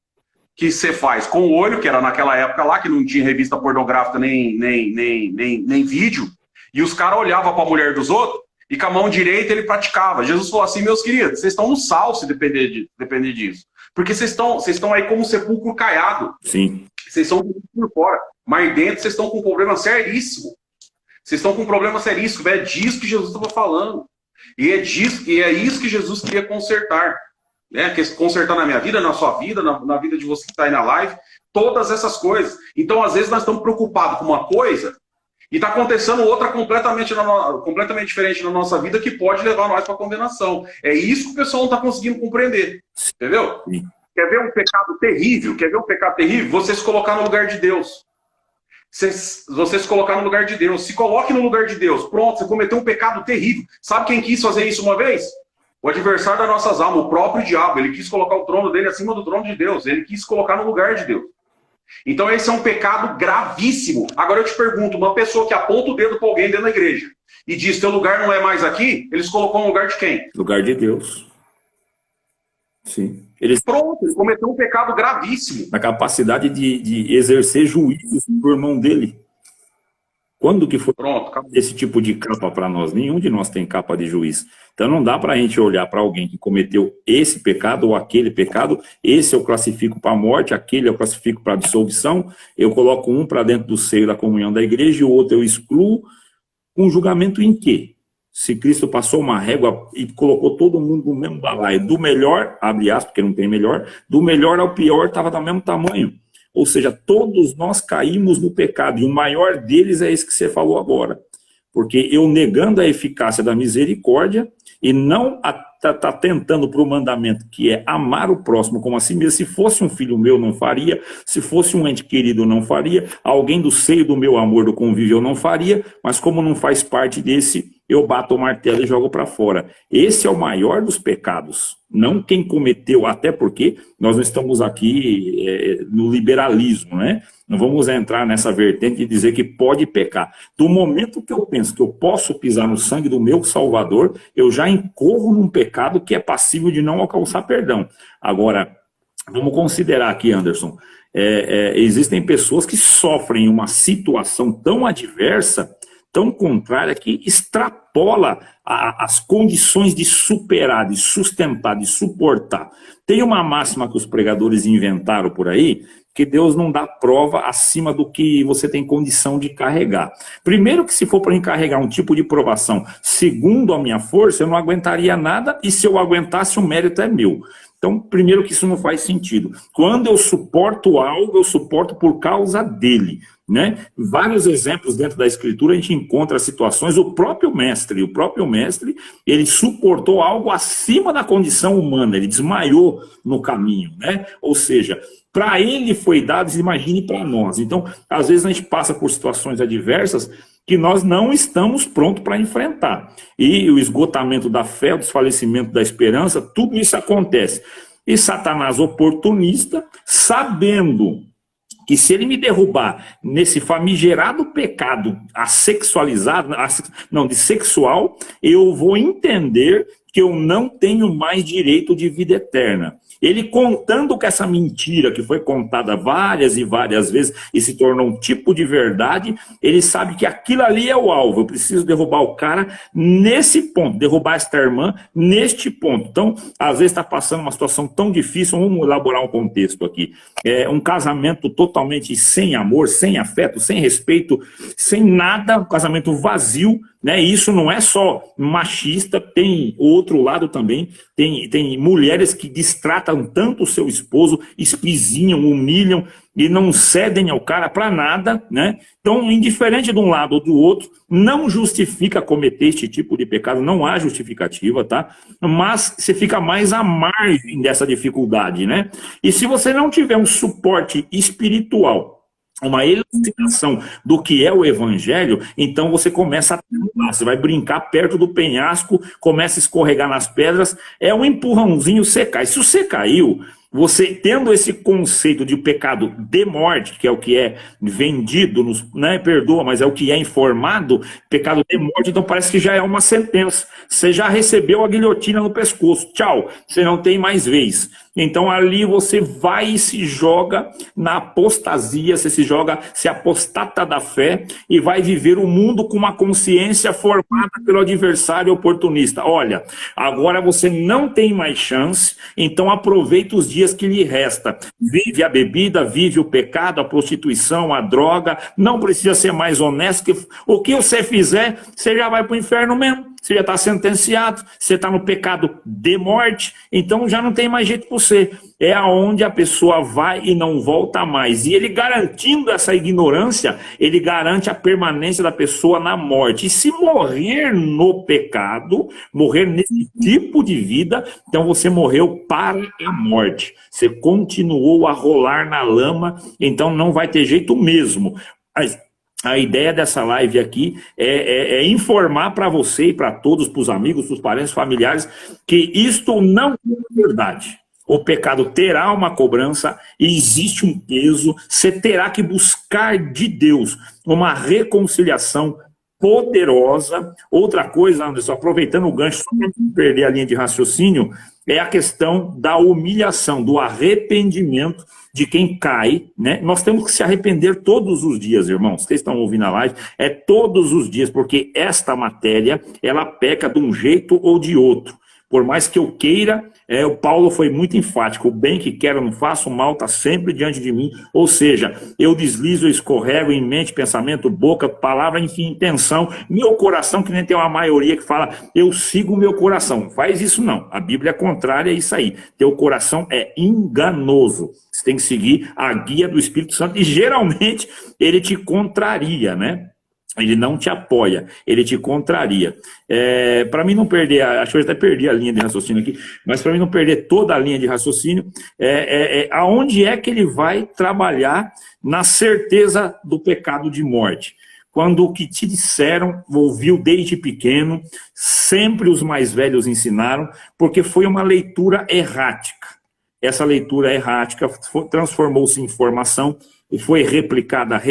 Speaker 2: que você faz com o olho, que era naquela época lá, que não tinha revista pornográfica nem vídeo, e os caras olhavam para a mulher dos outros, e com a mão direita ele praticava. Jesus falou assim, meus queridos, vocês estão no sal se depender disso. Porque vocês estão aí como um sepulcro caiado.
Speaker 1: Sim.
Speaker 2: Vocês são por fora, mas dentro vocês estão com um problema seríssimo. Vocês estão com um problema seríssimo, é disso que Jesus estava falando. E é isso que Jesus queria consertar. Né? Consertar na minha vida, na sua vida, na vida de você que está aí na live, todas essas coisas. Então, às vezes, nós estamos preocupados com uma coisa e está acontecendo outra completamente diferente na nossa vida que pode levar nós para a condenação. É isso que o pessoal não está conseguindo compreender. Entendeu?
Speaker 1: Sim.
Speaker 2: Quer ver um pecado terrível? Você se colocar no lugar de Deus. Você se colocar no lugar de Deus. Se coloque no lugar de Deus. Pronto, você cometeu um pecado terrível. Sabe quem quis fazer isso uma vez? O adversário das nossas almas, o próprio diabo. Ele quis colocar o trono dele acima do trono de Deus. Ele quis colocar no lugar de Deus. Então esse é um pecado gravíssimo. Agora eu te pergunto, uma pessoa que aponta o dedo para alguém dentro da igreja e diz, teu lugar não é mais aqui, eles colocam no lugar de quem?
Speaker 1: Lugar de Deus. Sim.
Speaker 2: Pronto, ele cometeu um pecado gravíssimo.
Speaker 1: Na capacidade de exercer juízo sobre o irmão dele. Quando que foi esse tipo de capa para nós? Nenhum de nós tem capa de juiz. Então não dá para a gente olhar para alguém que cometeu esse pecado ou aquele pecado, esse eu classifico para a morte, aquele eu classifico para a absolvição, eu coloco um para dentro do seio da comunhão da igreja e o outro eu excluo. Um julgamento em quê? Se Cristo passou uma régua e colocou todo mundo no mesmo balaio, do melhor, abre aspas, porque não tem melhor, do melhor ao pior estava do mesmo tamanho. Ou seja, todos nós caímos no pecado, e o maior deles é esse que você falou agora. Porque eu negando a eficácia da misericórdia, e não tá tentando para o mandamento, que é amar o próximo como a si mesmo. Se fosse um filho meu, não faria. Se fosse um ente querido, não faria. Alguém do seio do meu amor, do convívio, eu não faria. Mas como não faz parte desse, eu bato o martelo e jogo para fora. Esse é o maior dos pecados. Não quem cometeu, até porque nós não estamos aqui no liberalismo, né? Não vamos entrar nessa vertente de dizer que pode pecar. Do momento que eu penso que eu posso pisar no sangue do meu Salvador, eu já incorro num pecado que é passível de não alcançar perdão. Agora, vamos considerar aqui, Anderson, existem pessoas que sofrem uma situação tão adversa, tão contrária, que extrapola as condições de superar, de sustentar, de suportar. Tem uma máxima que os pregadores inventaram por aí, que Deus não dá prova acima do que você tem condição de carregar. Primeiro que se for para encarregar um tipo de provação segundo a minha força, eu não aguentaria nada, e se eu aguentasse, o mérito é meu. Então, primeiro que isso não faz sentido. Quando eu suporto algo, eu suporto por causa dele, né? Vários exemplos dentro da Escritura a gente encontra situações, o próprio mestre, ele suportou algo acima da condição humana, ele desmaiou no caminho, né? Ou seja, para ele foi dado, imagine para nós. Então, às vezes a gente passa por situações adversas que nós não estamos prontos para enfrentar. E o esgotamento da fé, o desfalecimento da esperança, tudo isso acontece. E Satanás oportunista, sabendo que se ele me derrubar nesse famigerado pecado assexualizado, de sexual, eu vou entender que eu não tenho mais direito de vida eterna. Ele contando com essa mentira que foi contada várias e várias vezes e se tornou um tipo de verdade, ele sabe que aquilo ali é o alvo. Eu preciso derrubar o cara nesse ponto, derrubar esta irmã neste ponto. Então, às vezes está passando uma situação tão difícil, vamos elaborar um contexto aqui. Um casamento totalmente sem amor, sem afeto, sem respeito, sem nada, um casamento vazio, né? Isso não é só machista, tem o outro lado também, tem mulheres que destratam tanto o seu esposo, espizinham, humilham e não cedem ao cara para nada, né? Então, indiferente de um lado ou do outro, não justifica cometer este tipo de pecado, não há justificativa, tá? Mas você fica mais à margem dessa dificuldade, né? E se você não tiver um suporte espiritual, uma elucidação do que é o evangelho, então você começa a pular, você vai brincar perto do penhasco, começa a escorregar nas pedras, é um empurrãozinho, você cai. Se você caiu, você tendo esse conceito de pecado de morte, que é o que é vendido, perdoa, mas é o que é informado, pecado de morte, então parece que já é uma sentença. Você já recebeu a guilhotina no pescoço, tchau, você não tem mais vez. Então ali você vai e se joga na apostasia, você se apostata da fé e vai viver o mundo com uma consciência formada pelo adversário oportunista. Olha, agora você não tem mais chance, então aproveita os dias que lhe resta. Vive a bebida, vive o pecado, a prostituição, a droga, não precisa ser mais honesto, que o que você fizer, você já vai para o inferno mesmo. Você já está sentenciado, você está no pecado de morte, então já não tem mais jeito para você. É aonde a pessoa vai e não volta mais. E ele garantindo essa ignorância, ele garante a permanência da pessoa na morte. E se morrer no pecado, morrer nesse tipo de vida, então você morreu para a morte. Você continuou a rolar na lama, então não vai ter jeito mesmo. A ideia dessa live aqui é informar para você e para todos, para os amigos, para os parentes, familiares, que isto não é verdade. O pecado terá uma cobrança e existe um peso. Você terá que buscar de Deus uma reconciliação poderosa. Outra coisa, Anderson, aproveitando o gancho, só para não perder a linha de raciocínio, é a questão da humilhação, do arrependimento de quem cai, né? Nós temos que se arrepender todos os dias, irmãos. Vocês estão ouvindo a live? É todos os dias, porque esta matéria, ela peca de um jeito ou de outro. Por mais que eu queira, o Paulo foi muito enfático, o bem que quero não faço, o mal está sempre diante de mim, ou seja, eu deslizo, eu escorrego em mente, pensamento, boca, palavra, enfim, intenção, meu coração, que nem tem uma maioria que fala, eu sigo o meu coração, não faz isso não, a Bíblia é contrária a isso aí, teu coração é enganoso, você tem que seguir a guia do Espírito Santo, e geralmente ele te contraria, né? Ele não te apoia, ele te contraria. Para mim não perder, acho que eu até perdi a linha de raciocínio aqui, mas para mim não perder toda a linha de raciocínio, aonde é que ele vai trabalhar na certeza do pecado de morte? Quando o que te disseram, ouviu desde pequeno, sempre os mais velhos ensinaram, porque foi uma leitura errática. Essa leitura errática transformou-se em informação, e foi replicada,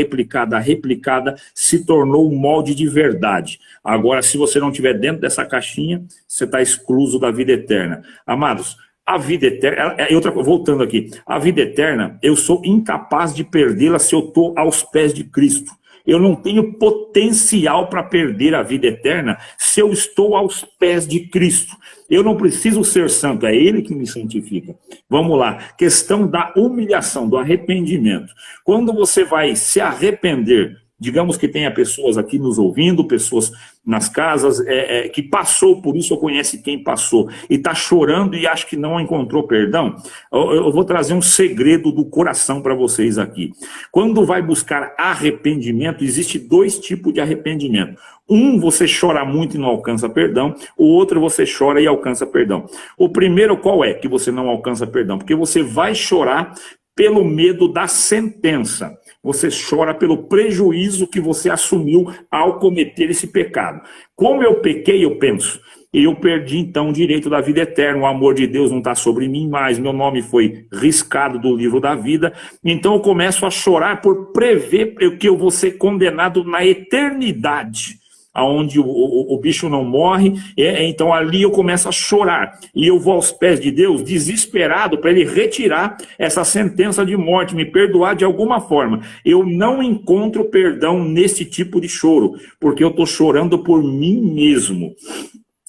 Speaker 1: se tornou um molde de verdade. Agora, se você não estiver dentro dessa caixinha, você está excluso da vida eterna. Amados, a vida eterna, voltando aqui, a vida eterna, eu sou incapaz de perdê-la se eu estou aos pés de Cristo. Eu não tenho potencial para perder a vida eterna se eu estou aos pés de Cristo. Eu não preciso ser santo, é Ele que me santifica. Vamos lá, questão da humilhação, do arrependimento. Quando você vai se arrepender, digamos que tenha pessoas aqui nos ouvindo, pessoas nas casas, que passou por isso, ou conhece quem passou, e está chorando e acha que não encontrou perdão, eu vou trazer um segredo do coração para vocês aqui. Quando vai buscar arrependimento, existe 2 tipos de arrependimento. Um, você chora muito e não alcança perdão. O outro, você chora e alcança perdão. O primeiro, qual é que você não alcança perdão? Porque você vai chorar pelo medo da sentença. Você chora pelo prejuízo que você assumiu ao cometer esse pecado. Como eu pequei, eu penso, eu perdi então o direito da vida eterna, o amor de Deus não está sobre mim mais, meu nome foi riscado do livro da vida, então eu começo a chorar por prever que eu vou ser condenado na eternidade, onde o bicho não morre, então ali eu começo a chorar, e eu vou aos pés de Deus, desesperado, para Ele retirar essa sentença de morte, me perdoar de alguma forma. Eu não encontro perdão nesse tipo de choro, porque eu estou chorando por mim mesmo.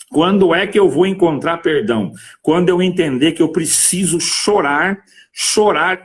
Speaker 1: Quando é que eu vou encontrar perdão? Quando eu entender que eu preciso chorar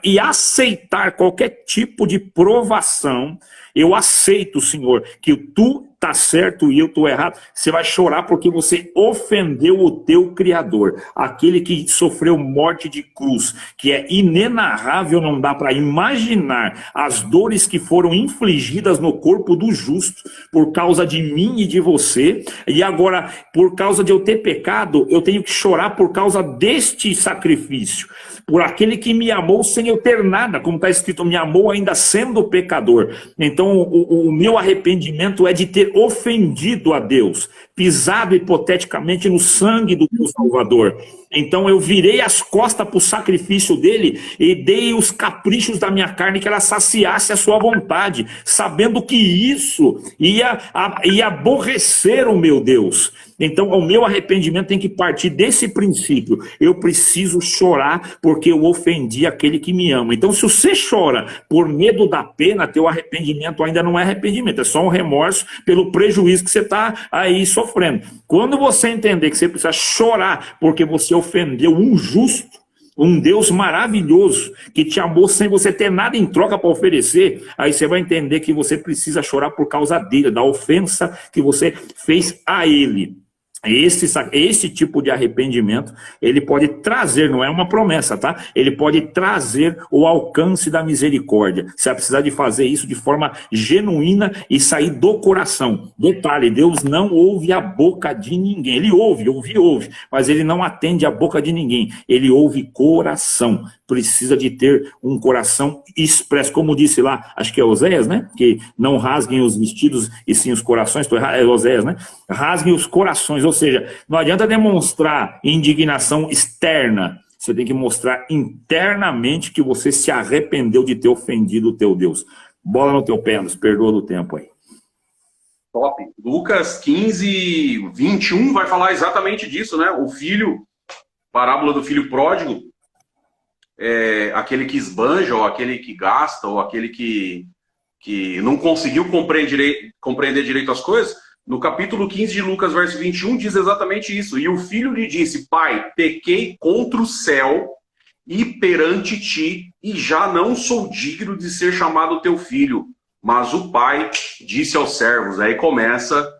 Speaker 1: e aceitar qualquer tipo de provação. Eu aceito, Senhor, que tu tá certo e eu tô errado. Você vai chorar porque você ofendeu o teu Criador, aquele que sofreu morte de cruz, que é inenarrável, não dá para imaginar as dores que foram infligidas no corpo do justo por causa de mim e de você. E agora, por causa de eu ter pecado, eu tenho que chorar por causa deste sacrifício, por aquele que me amou sem eu ter nada, como está escrito, me amou ainda sendo pecador. Então o meu arrependimento é de ter ofendido a Deus, pisado hipoteticamente no sangue do meu Salvador. Então eu virei as costas para o sacrifício dele e dei os caprichos da minha carne que ela saciasse a sua vontade, sabendo que isso ia aborrecer o meu Deus. Então o meu arrependimento tem que partir desse princípio. Eu preciso chorar porque eu ofendi aquele que me ama. Então se você chora por medo da pena, teu arrependimento ainda não é arrependimento, é só um remorso pelo prejuízo que você está aí sofrendo. Quando você entender que você precisa chorar porque você ofendeu um justo, um Deus maravilhoso, que te amou sem você ter nada em troca para oferecer, aí você vai entender que você precisa chorar por causa dele, da ofensa que você fez a ele. Esse tipo de arrependimento, ele pode trazer, não é uma promessa, tá? Ele pode trazer o alcance da misericórdia. Você vai precisar de fazer isso de forma genuína e sair do coração. Detalhe, Deus não ouve a boca de ninguém. Ele ouve, mas ele não atende a boca de ninguém. Ele ouve coração. Precisa de ter um coração expresso, como disse lá, acho que é Oséias, né? Que não rasguem os vestidos e sim os corações. É Oséias, né? Rasguem os corações. Ou seja, não adianta demonstrar indignação externa, você tem que mostrar internamente que você se arrependeu de ter ofendido o teu Deus. Bola no teu pé, nos perdoa do tempo aí.
Speaker 2: Top. Lucas 15, 21 vai falar exatamente disso, né? O filho, parábola do filho pródigo, aquele que esbanja, ou aquele que gasta, ou aquele que não conseguiu compreender direito as coisas. No capítulo 15 de Lucas, verso 21, diz exatamente isso. E o filho lhe disse: Pai, pequei contra o céu e perante ti, e já não sou digno de ser chamado teu filho. Mas o pai disse aos servos. Aí começa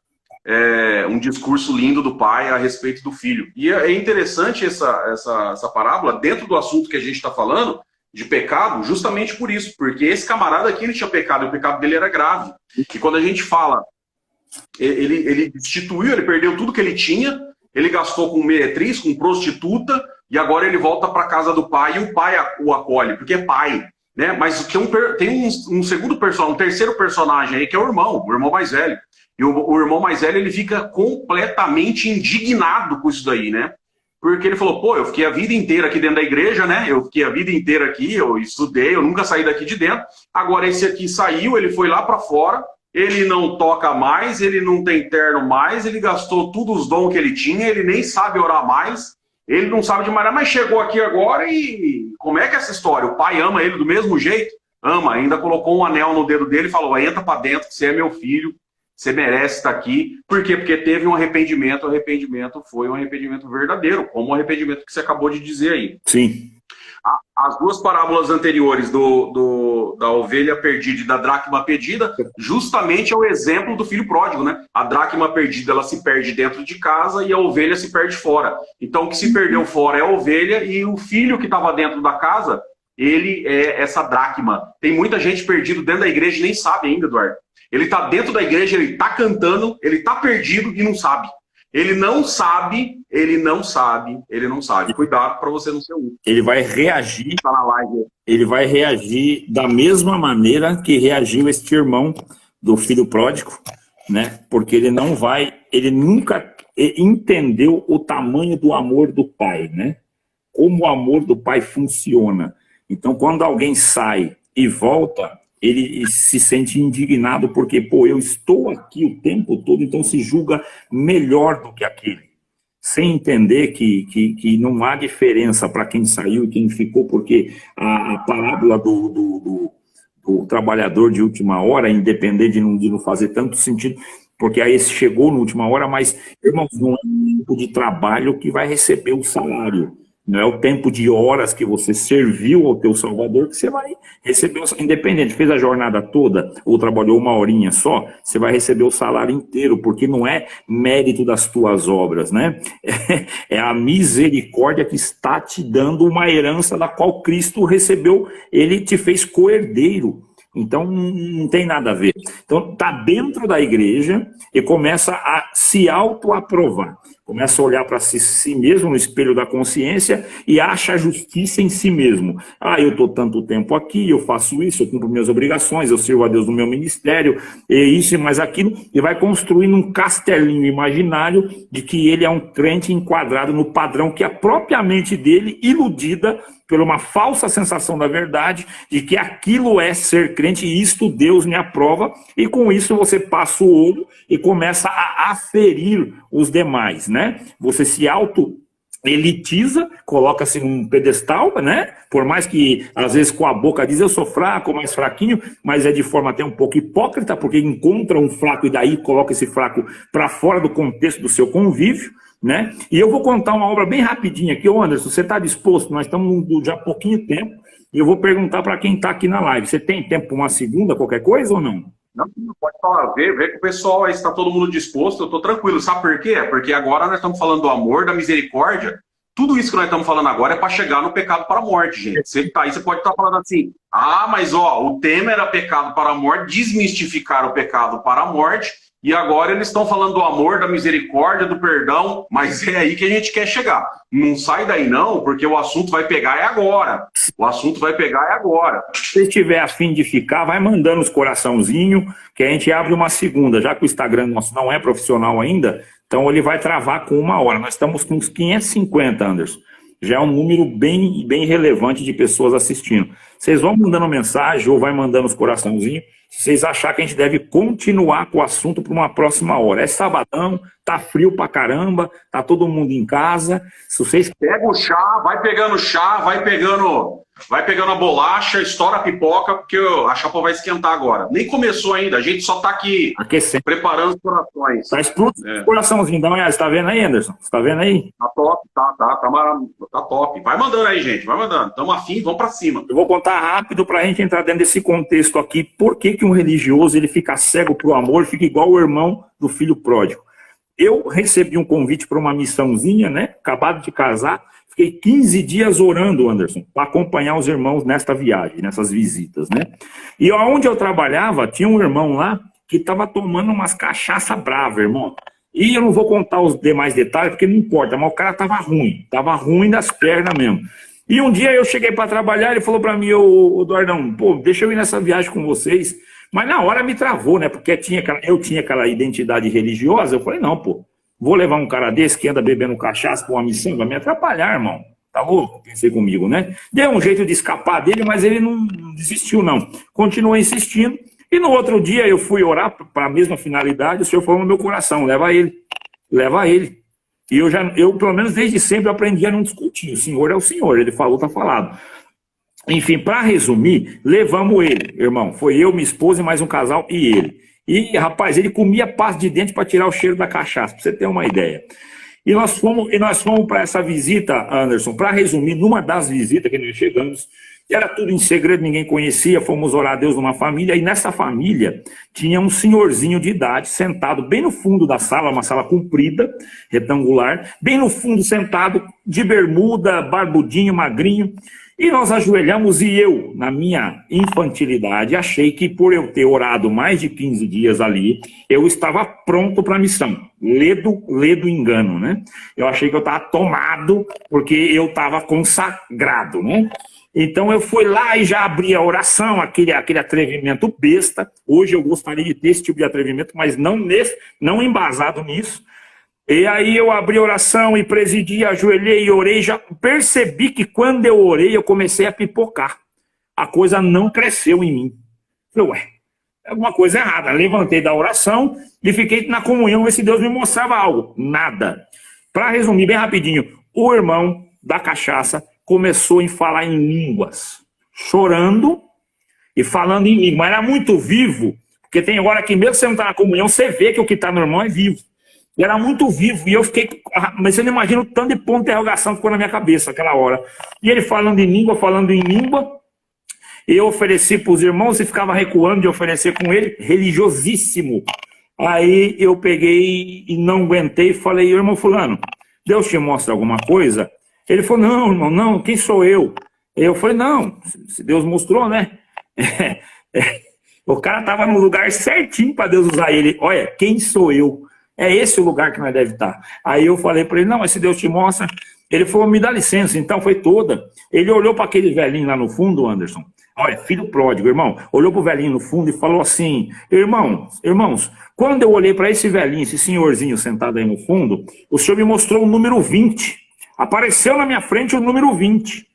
Speaker 2: um discurso lindo do pai a respeito do filho. E é interessante essa parábola, dentro do assunto que a gente está falando, de pecado, justamente por isso. Porque esse camarada aqui, ele tinha pecado, e o pecado dele era grave. E quando a gente fala Ele destituiu, ele perdeu tudo que ele tinha, ele gastou com meretriz, com prostituta, e agora ele volta para a casa do pai, e o pai o acolhe, porque é pai. Né? Mas tem um segundo personagem, um terceiro personagem aí, que é o irmão mais velho. E o irmão mais velho, ele fica completamente indignado com isso daí, né? Porque ele falou, pô, eu fiquei a vida inteira aqui dentro da igreja, né? Eu fiquei a vida inteira aqui, eu estudei, eu nunca saí daqui de dentro. Agora esse aqui saiu, ele foi lá para fora, ele não toca mais, ele não tem terno mais, ele gastou todos os dons que ele tinha, ele nem sabe orar mais, ele não sabe de mais nada, mas chegou aqui agora e como é que é essa história? O pai ama ele do mesmo jeito? Ama, ainda colocou um anel no dedo dele e falou, entra para dentro, que você é meu filho, você merece estar aqui. Por quê? Porque teve um arrependimento, o arrependimento foi um arrependimento verdadeiro, como o arrependimento que você acabou de dizer aí.
Speaker 1: Sim.
Speaker 2: As duas parábolas anteriores da ovelha perdida e da dracma perdida, justamente é o exemplo do filho pródigo, né? A dracma perdida, ela se perde dentro de casa e a ovelha se perde fora. Então, o que se perdeu fora é a ovelha e o filho que estava dentro da casa, ele é essa dracma. Tem muita gente perdida dentro da igreja e nem sabe ainda, Eduardo. Ele está dentro da igreja, ele está cantando, ele está perdido e não sabe. Ele não sabe, ele não sabe, ele não sabe. Cuidado para você não ser um.
Speaker 1: Ele vai reagir.
Speaker 2: Tá na live.
Speaker 1: Ele vai reagir da mesma maneira que reagiu este irmão do filho pródigo, né? Porque ele nunca entendeu o tamanho do amor do pai, né? Como o amor do pai funciona. Então, quando alguém sai e volta, ele se sente indignado porque, pô, eu estou aqui o tempo todo, então se julga melhor do que aquele. Sem entender que não há diferença para quem saiu e quem ficou, porque a parábola do trabalhador de última hora, independente de não fazer tanto sentido, porque aí esse chegou na última hora, mas, irmãos, não é o tempo de trabalho que vai receber o salário. Não é o tempo de horas que você serviu ao teu Salvador que você vai receber o salário. Independente, fez a jornada toda ou trabalhou uma horinha só, você vai receber o salário inteiro, porque não é mérito das tuas obras, né? É a misericórdia que está te dando uma herança da qual Cristo recebeu, ele te fez co-herdeiro. Então, não tem nada a ver. Então, está dentro da igreja e começa a se autoaprovar. Começa a olhar para si mesmo no espelho da consciência e acha a justiça em si mesmo. Ah, eu estou tanto tempo aqui, eu faço isso, eu cumpro minhas obrigações, eu sirvo a Deus no meu ministério, e isso e mais aquilo, e vai construindo um castelinho imaginário de que ele é um crente enquadrado no padrão que a própria mente dele, iludida por uma falsa sensação da verdade, de que aquilo é ser crente, e isto Deus me aprova, e com isso você passa o olho e começa a aferir os demais, né? Você se elitiza, coloca-se num pedestal, né? Por mais que às vezes com a boca diz eu sou fraco, mais fraquinho, mas é de forma até um pouco hipócrita, porque encontra um fraco e daí coloca esse fraco para fora do contexto do seu convívio, né? E eu vou contar uma obra bem rapidinha aqui. Ô Anderson, você está disposto? Nós estamos já há pouquinho tempo e eu vou perguntar para quem está aqui na live, você tem tempo para uma segunda, qualquer coisa ou não?
Speaker 2: Não, pode falar, vê que o pessoal aí está todo mundo disposto, eu estou tranquilo. Sabe por quê? Porque agora nós estamos falando do amor, da misericórdia. Tudo isso que nós estamos falando agora é para chegar no pecado para a morte, gente. Você que está aí, você pode estar falando assim, mas ó, o tema era pecado para a morte, desmistificar o pecado para a morte, e agora eles estão falando do amor, da misericórdia, do perdão, mas é aí que a gente quer chegar. Não sai daí não, porque o assunto vai pegar é agora. O assunto vai pegar é agora.
Speaker 1: Se estiver a fim de ficar, vai mandando os coraçãozinhos, que a gente abre uma segunda, já que o Instagram nosso não é profissional ainda, então ele vai travar com 1 hora. Nós estamos com uns 550, Anderson. Já é um número bem relevante de pessoas assistindo. Vocês vão mandando mensagem ou vai mandando os coraçãozinhos, se vocês acharem que a gente deve continuar com o assunto para uma próxima hora. É sabadão, tá frio pra caramba, tá todo mundo em casa. Se vocês...
Speaker 2: Pega o chá, vai pegando a bolacha, estoura a pipoca, porque a chapa vai esquentar agora. Nem começou ainda, a gente só tá aqui
Speaker 1: aquecendo,
Speaker 2: preparando os corações.
Speaker 1: Tá explodindo o coraçãozinho. Dá uma olhada, você tá vendo aí, Anderson? Você tá vendo aí?
Speaker 2: Tá top, tá top. Vai mandando aí, gente, vai mandando. Tamo afim, vamos pra cima.
Speaker 1: Eu vou contar rápido pra gente entrar dentro desse contexto aqui. Por que que um religioso ele fica cego pro amor, fica igual o irmão do filho pródigo? Eu recebi um convite para uma missãozinha, né? Acabado de casar. Fiquei 15 dias orando, Anderson, para acompanhar os irmãos nesta viagem, nessas visitas, né? E onde eu trabalhava, tinha um irmão lá que tava tomando umas cachaça brava, irmão. E eu não vou contar os demais detalhes, porque não importa, mas o cara tava ruim das pernas mesmo. E um dia eu cheguei para trabalhar, ele falou para mim, ô Eduardão, pô, deixa eu ir nessa viagem com vocês. Mas na hora me travou, né? Porque eu tinha aquela identidade religiosa. Eu falei, não, pô, vou levar um cara desse que anda bebendo cachaça pra uma missão, vai me atrapalhar, irmão. Tá louco? Pensei comigo, né? Deu um jeito de escapar dele, mas ele não desistiu, não. Continuou insistindo. E no outro dia eu fui orar para a mesma finalidade. O Senhor falou no meu coração, leva ele. Leva ele. E eu, pelo menos desde sempre, aprendi a não discutir. O Senhor é o Senhor, ele falou, tá falado. Enfim, para resumir, levamos ele, irmão. Foi eu, minha esposa e mais um casal e ele. E, rapaz, ele comia pasta de dente para tirar o cheiro da cachaça, para você ter uma ideia. E nós fomos para essa visita, Anderson, para resumir, numa das visitas que nós chegamos, era tudo em segredo, ninguém conhecia, fomos orar a Deus numa família, e nessa família tinha um senhorzinho de idade sentado bem no fundo da sala, uma sala comprida, retangular, bem no fundo sentado, de bermuda, barbudinho, magrinho, e nós ajoelhamos e eu, na minha infantilidade, achei que por eu ter orado mais de 15 dias ali, eu estava pronto para a missão. Ledo engano, né? Eu achei que eu estava tomado porque eu estava consagrado, né? Então eu fui lá e já abri a oração, aquele atrevimento besta. Hoje eu gostaria de ter esse tipo de atrevimento, mas não embasado nisso. E aí eu abri a oração e presidi, ajoelhei e orei. Já percebi que quando eu orei, eu comecei a pipocar. A coisa não cresceu em mim. Falei, ué, é alguma coisa errada. Levantei da oração e fiquei na comunhão, ver se Deus me mostrava algo. Nada. Para resumir bem rapidinho, o irmão da cachaça começou a falar em línguas, chorando e falando em língua. Era muito vivo, porque tem hora que mesmo você não está na comunhão, você vê que o que está no irmão é vivo. E era muito vivo, e eu fiquei, mas você não imagina o tanto de ponto de interrogação que ficou na minha cabeça naquela hora. E ele falando em língua, eu ofereci para os irmãos e ficava recuando de oferecer com ele, religiosíssimo. Aí eu peguei e não aguentei e falei, irmão fulano, Deus te mostra alguma coisa? Ele falou, não, irmão, não, quem sou eu? Eu falei, não, se Deus mostrou, né? O cara estava no lugar certinho para Deus usar ele. Olha, quem sou eu? É esse o lugar que nós deve estar. Aí eu falei para ele, não, mas se Deus te mostra... Ele falou, me dá licença. Então foi toda. Ele olhou para aquele velhinho lá no fundo, Anderson. Olha, filho pródigo, irmão. Olhou para o velhinho no fundo e falou assim, irmãos, quando eu olhei para esse velhinho, esse senhorzinho sentado aí no fundo, o senhor me mostrou o número 20. Apareceu na minha frente o número 20.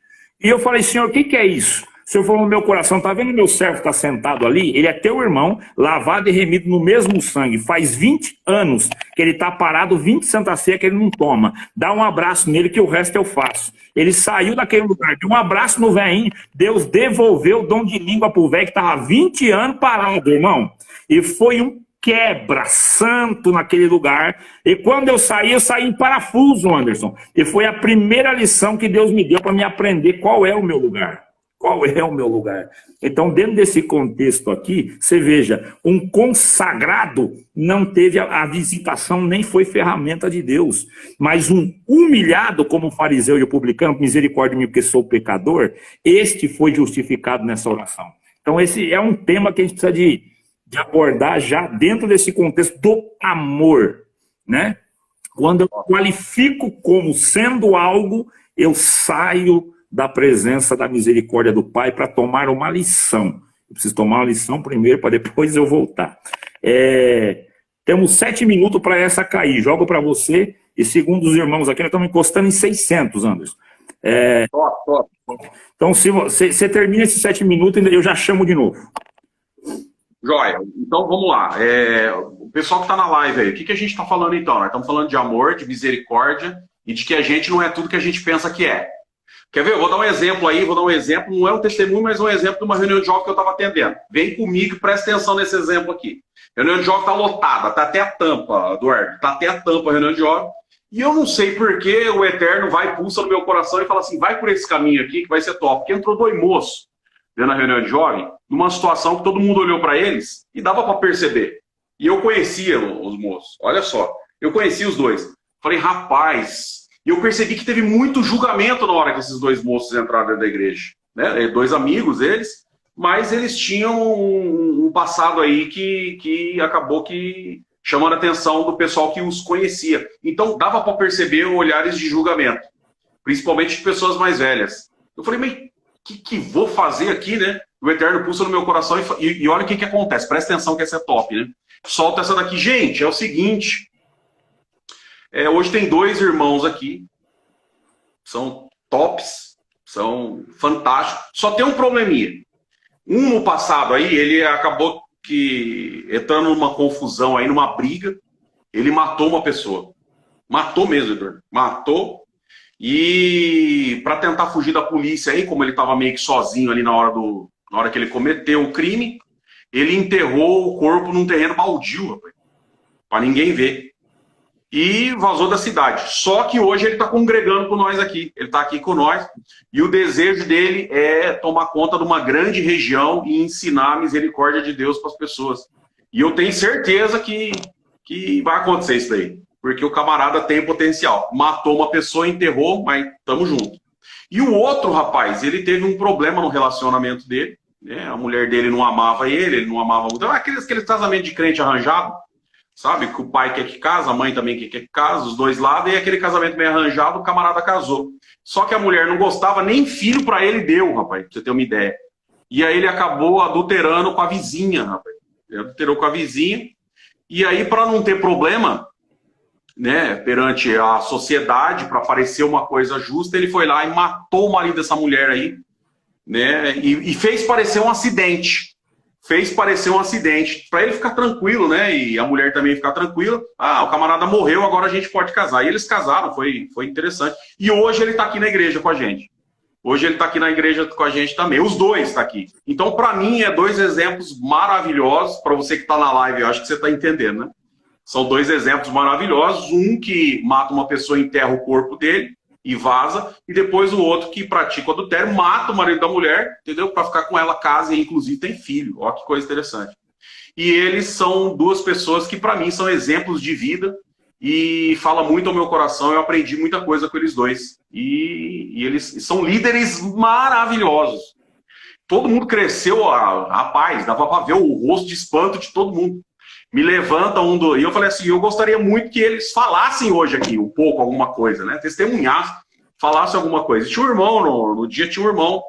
Speaker 1: E eu falei, senhor, o que é isso? O senhor falou no meu coração, tá vendo meu servo que está sentado ali? Ele é teu irmão, lavado e remido no mesmo sangue. Faz 20 anos que ele está parado, 20 Santa Ceia que ele não toma. Dá um abraço nele que o resto eu faço. Ele saiu daquele lugar, deu um abraço no velhinho, Deus devolveu o dom de língua pro velho que estava 20 anos parado, irmão. E foi um quebra-santo naquele lugar. E quando eu saí em parafuso, Anderson. E foi a primeira lição que Deus me deu para me aprender qual é o meu lugar. Qual é o meu lugar? Então, dentro desse contexto aqui, você veja, um consagrado não teve a visitação, nem foi ferramenta de Deus. Mas um humilhado, como o fariseu e o publicano, misericórdia de mim, porque sou pecador, este foi justificado nessa oração. Então, esse é um tema que a gente precisa de abordar já dentro desse contexto do amor, né? Quando eu qualifico como sendo algo, eu saio da presença da misericórdia do Pai para tomar uma lição. Eu preciso tomar uma lição primeiro para depois eu voltar. Temos 7 minutos para essa cair. Jogo para você e segundo os irmãos aqui, nós estamos encostando em 600, Anderson.
Speaker 2: Top.
Speaker 1: Então, se você termina esses 7 minutos, eu já chamo de novo.
Speaker 2: Joia. Então, vamos lá. O pessoal que está na live aí, o que a gente está falando então? Nós estamos falando de amor, de misericórdia e de que a gente não é tudo que a gente pensa que é. Quer ver? Eu vou dar um exemplo aí, não é um testemunho, mas um exemplo de uma reunião de jovens que eu estava atendendo. Vem comigo e presta atenção nesse exemplo aqui. A reunião de jovens está lotada, está até a tampa, Eduardo, está até a tampa a reunião de jovens. E eu não sei por que o Eterno pulsa no meu coração e fala assim, vai por esse caminho aqui que vai ser top. Porque entrou 2 moços dentro da reunião de jovens, numa situação que todo mundo olhou para eles e dava para perceber. E eu conhecia os moços, olha só, eu conhecia os dois. Falei, rapaz... E eu percebi que teve muito julgamento na hora que esses 2 moços entraram dentro da igreja. Né? 2 amigos, eles. mas eles tinham um passado aí que acabou que chamando a atenção do pessoal que os conhecia. Então, dava para perceber olhares de julgamento, principalmente de pessoas mais velhas. Eu falei, mas que vou fazer aqui, né? O Eterno pulsa no meu coração e olha o que acontece. Presta atenção que essa é top, né? Solta essa daqui. Gente, é o seguinte. Hoje tem 2 irmãos aqui. São tops. São fantásticos. Só tem um probleminha. Um no passado aí, ele acabou entrando numa confusão aí, numa briga. Ele matou uma pessoa. Matou mesmo, Eduardo. Matou. E para tentar fugir da polícia aí, como ele estava meio que sozinho ali na hora que ele cometeu o crime, ele enterrou o corpo num terreno baldio, para ninguém ver. E vazou da cidade. Só que hoje ele está congregando com nós aqui. Ele está aqui com nós. E o desejo dele é tomar conta de uma grande região e ensinar a misericórdia de Deus para as pessoas. E eu tenho certeza que vai acontecer isso daí. Porque o camarada tem potencial. Matou uma pessoa, enterrou, mas tamo junto. E o outro rapaz, ele teve um problema no relacionamento dele. Né? A mulher dele não amava ele não amava muito. Aquele casamento de crente arranjado, sabe? Que o pai quer que casa, a mãe também quer que casa, os dois lados, e aquele casamento meio arranjado, o camarada casou. Só que a mulher não gostava, nem filho para ele deu, rapaz, pra você ter uma ideia. E aí ele acabou adulterando com a vizinha, rapaz. Ele adulterou com a vizinha. E aí, para não ter problema, né, perante a sociedade, para parecer uma coisa justa, ele foi lá e matou o marido dessa mulher aí, né, e fez parecer um acidente. Fez parecer um acidente, para ele ficar tranquilo, né, e a mulher também ficar tranquila. Ah, o camarada morreu, agora a gente pode casar. E eles casaram, foi interessante. E hoje ele está aqui na igreja com a gente. Hoje ele está aqui na igreja com a gente também. Os dois estão aqui. Então, para mim, 2 exemplos maravilhosos. Para você que está na live, eu acho que você está entendendo, né? São 2 exemplos maravilhosos. Um que mata uma pessoa, enterra o corpo dele e vaza. E depois o outro que pratica o adultério, mata o marido da mulher, entendeu? Para ficar com ela, casa e inclusive tem filho. Olha que coisa interessante. E eles são 2 pessoas que para mim são exemplos de vida e fala muito ao meu coração. Eu aprendi muita coisa com eles dois. E eles são líderes maravilhosos. Todo mundo cresceu a paz, dava para ver o rosto de espanto de todo mundo. Me levanta e eu falei assim, eu gostaria muito que eles falassem hoje aqui um pouco, alguma coisa, né? Testemunhassem, falassem alguma coisa. Tinha um irmão, no dia tinha um irmão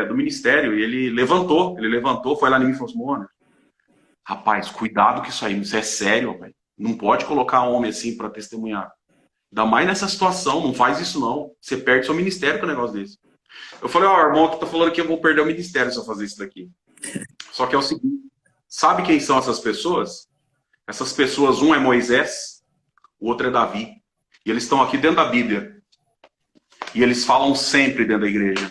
Speaker 2: do ministério, e ele levantou, foi lá em mim e falou assim, mano, rapaz, cuidado que isso é sério, rapaz. Não pode colocar homem assim para testemunhar. Ainda mais nessa situação, não faz isso não. Você perde seu ministério com um negócio desse. Eu falei, ó, irmão, que tá falando que eu vou perder o ministério se eu fazer isso daqui. Só que é o seguinte, sabe quem são essas pessoas? Essas pessoas, um é Moisés, o outro é Davi. E eles estão aqui dentro da Bíblia. E eles falam sempre dentro da igreja.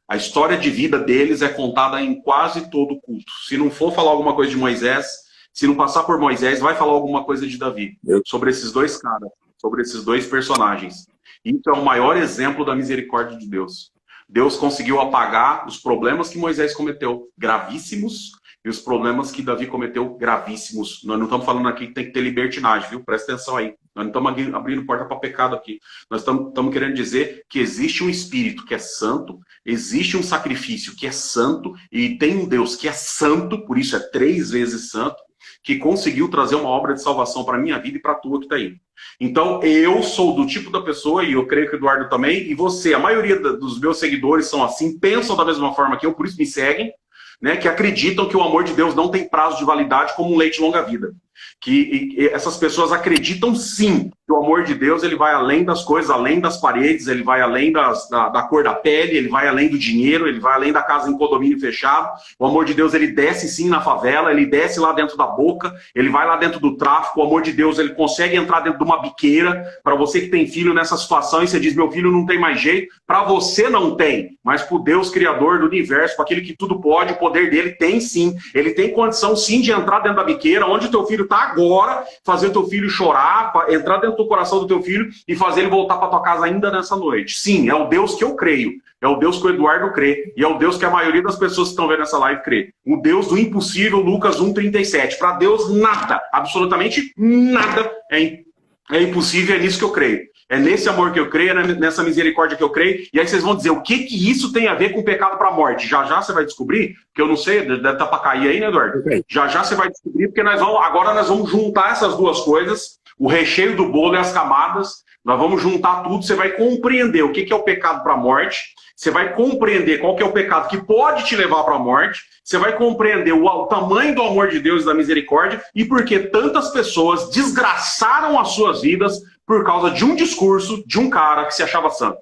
Speaker 2: A história de vida deles é contada em quase todo culto. Se não for falar alguma coisa de Moisés, se não passar por Moisés, vai falar alguma coisa de Davi. Sobre esses 2 caras, sobre esses 2 personagens. Isso é o maior exemplo da misericórdia de Deus. Deus conseguiu apagar os problemas que Moisés cometeu, gravíssimos, e os problemas que Davi cometeu, gravíssimos. Nós não estamos falando aqui que tem que ter libertinagem, viu? Presta atenção aí. Nós não estamos abrindo porta para pecado aqui. Nós estamos querendo dizer que existe um Espírito que é santo, existe um sacrifício que é santo, e tem um Deus que é santo, por isso é 3 vezes santo, que conseguiu trazer uma obra de salvação para a minha vida e para a tua que está aí. Então, eu sou do tipo da pessoa, e eu creio que o Eduardo também, e você, a maioria dos meus seguidores são assim, pensam da mesma forma que eu, por isso me seguem, né, que acreditam que o amor de Deus não tem prazo de validade como um leite longa-vida. Que essas pessoas acreditam sim que o amor de Deus ele vai além das coisas, além das paredes, ele vai além da cor da pele, ele vai além do dinheiro, ele vai além da casa em condomínio fechado. O amor de Deus ele desce sim na favela, ele desce lá dentro da boca, ele vai lá dentro do tráfico. O amor de Deus ele consegue entrar dentro de uma biqueira. Para você que tem filho nessa situação e você diz, meu filho não tem mais jeito, para você não tem, mas para o Deus criador do universo, para aquele que tudo pode, o poder dele tem sim. Ele tem condição sim de entrar dentro da biqueira, onde o teu filho está agora, fazer o teu filho chorar, entrar dentro do coração do teu filho e fazer ele voltar para tua casa ainda nessa noite. Sim, é o Deus que eu creio. É o Deus que o Eduardo crê. E é o Deus que a maioria das pessoas que estão vendo essa live crê. O Deus do impossível, Lucas 1,37. Para Deus, nada, absolutamente nada é impossível, é nisso que eu creio. é nesse amor que eu creio, é nessa misericórdia que eu creio. E aí vocês vão dizer, o que isso tem a ver com pecado para a morte? Já já você vai descobrir, que eu não sei, deve estar para cair aí, né, Eduardo?
Speaker 1: Okay.
Speaker 2: Já já você vai descobrir, porque agora nós vamos juntar essas duas coisas, o recheio do bolo e as camadas, nós vamos juntar tudo, você vai compreender o que é o pecado para a morte, você vai compreender qual que é o pecado que pode te levar para a morte, você vai compreender o tamanho do amor de Deus e da misericórdia e por que tantas pessoas desgraçaram as suas vidas por causa de um discurso de um cara que se achava santo.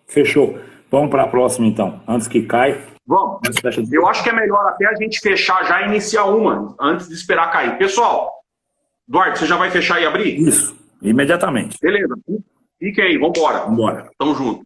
Speaker 1: Fechou. Vamos para a próxima, então. Antes que caia.
Speaker 2: Vamos. Eu acho que é melhor até a gente fechar já e iniciar uma, antes de esperar cair. Pessoal, Eduardo, você já vai fechar e abrir?
Speaker 1: Isso, imediatamente.
Speaker 2: Beleza. Fique aí, vambora.
Speaker 1: Vambora.
Speaker 2: Tamo junto.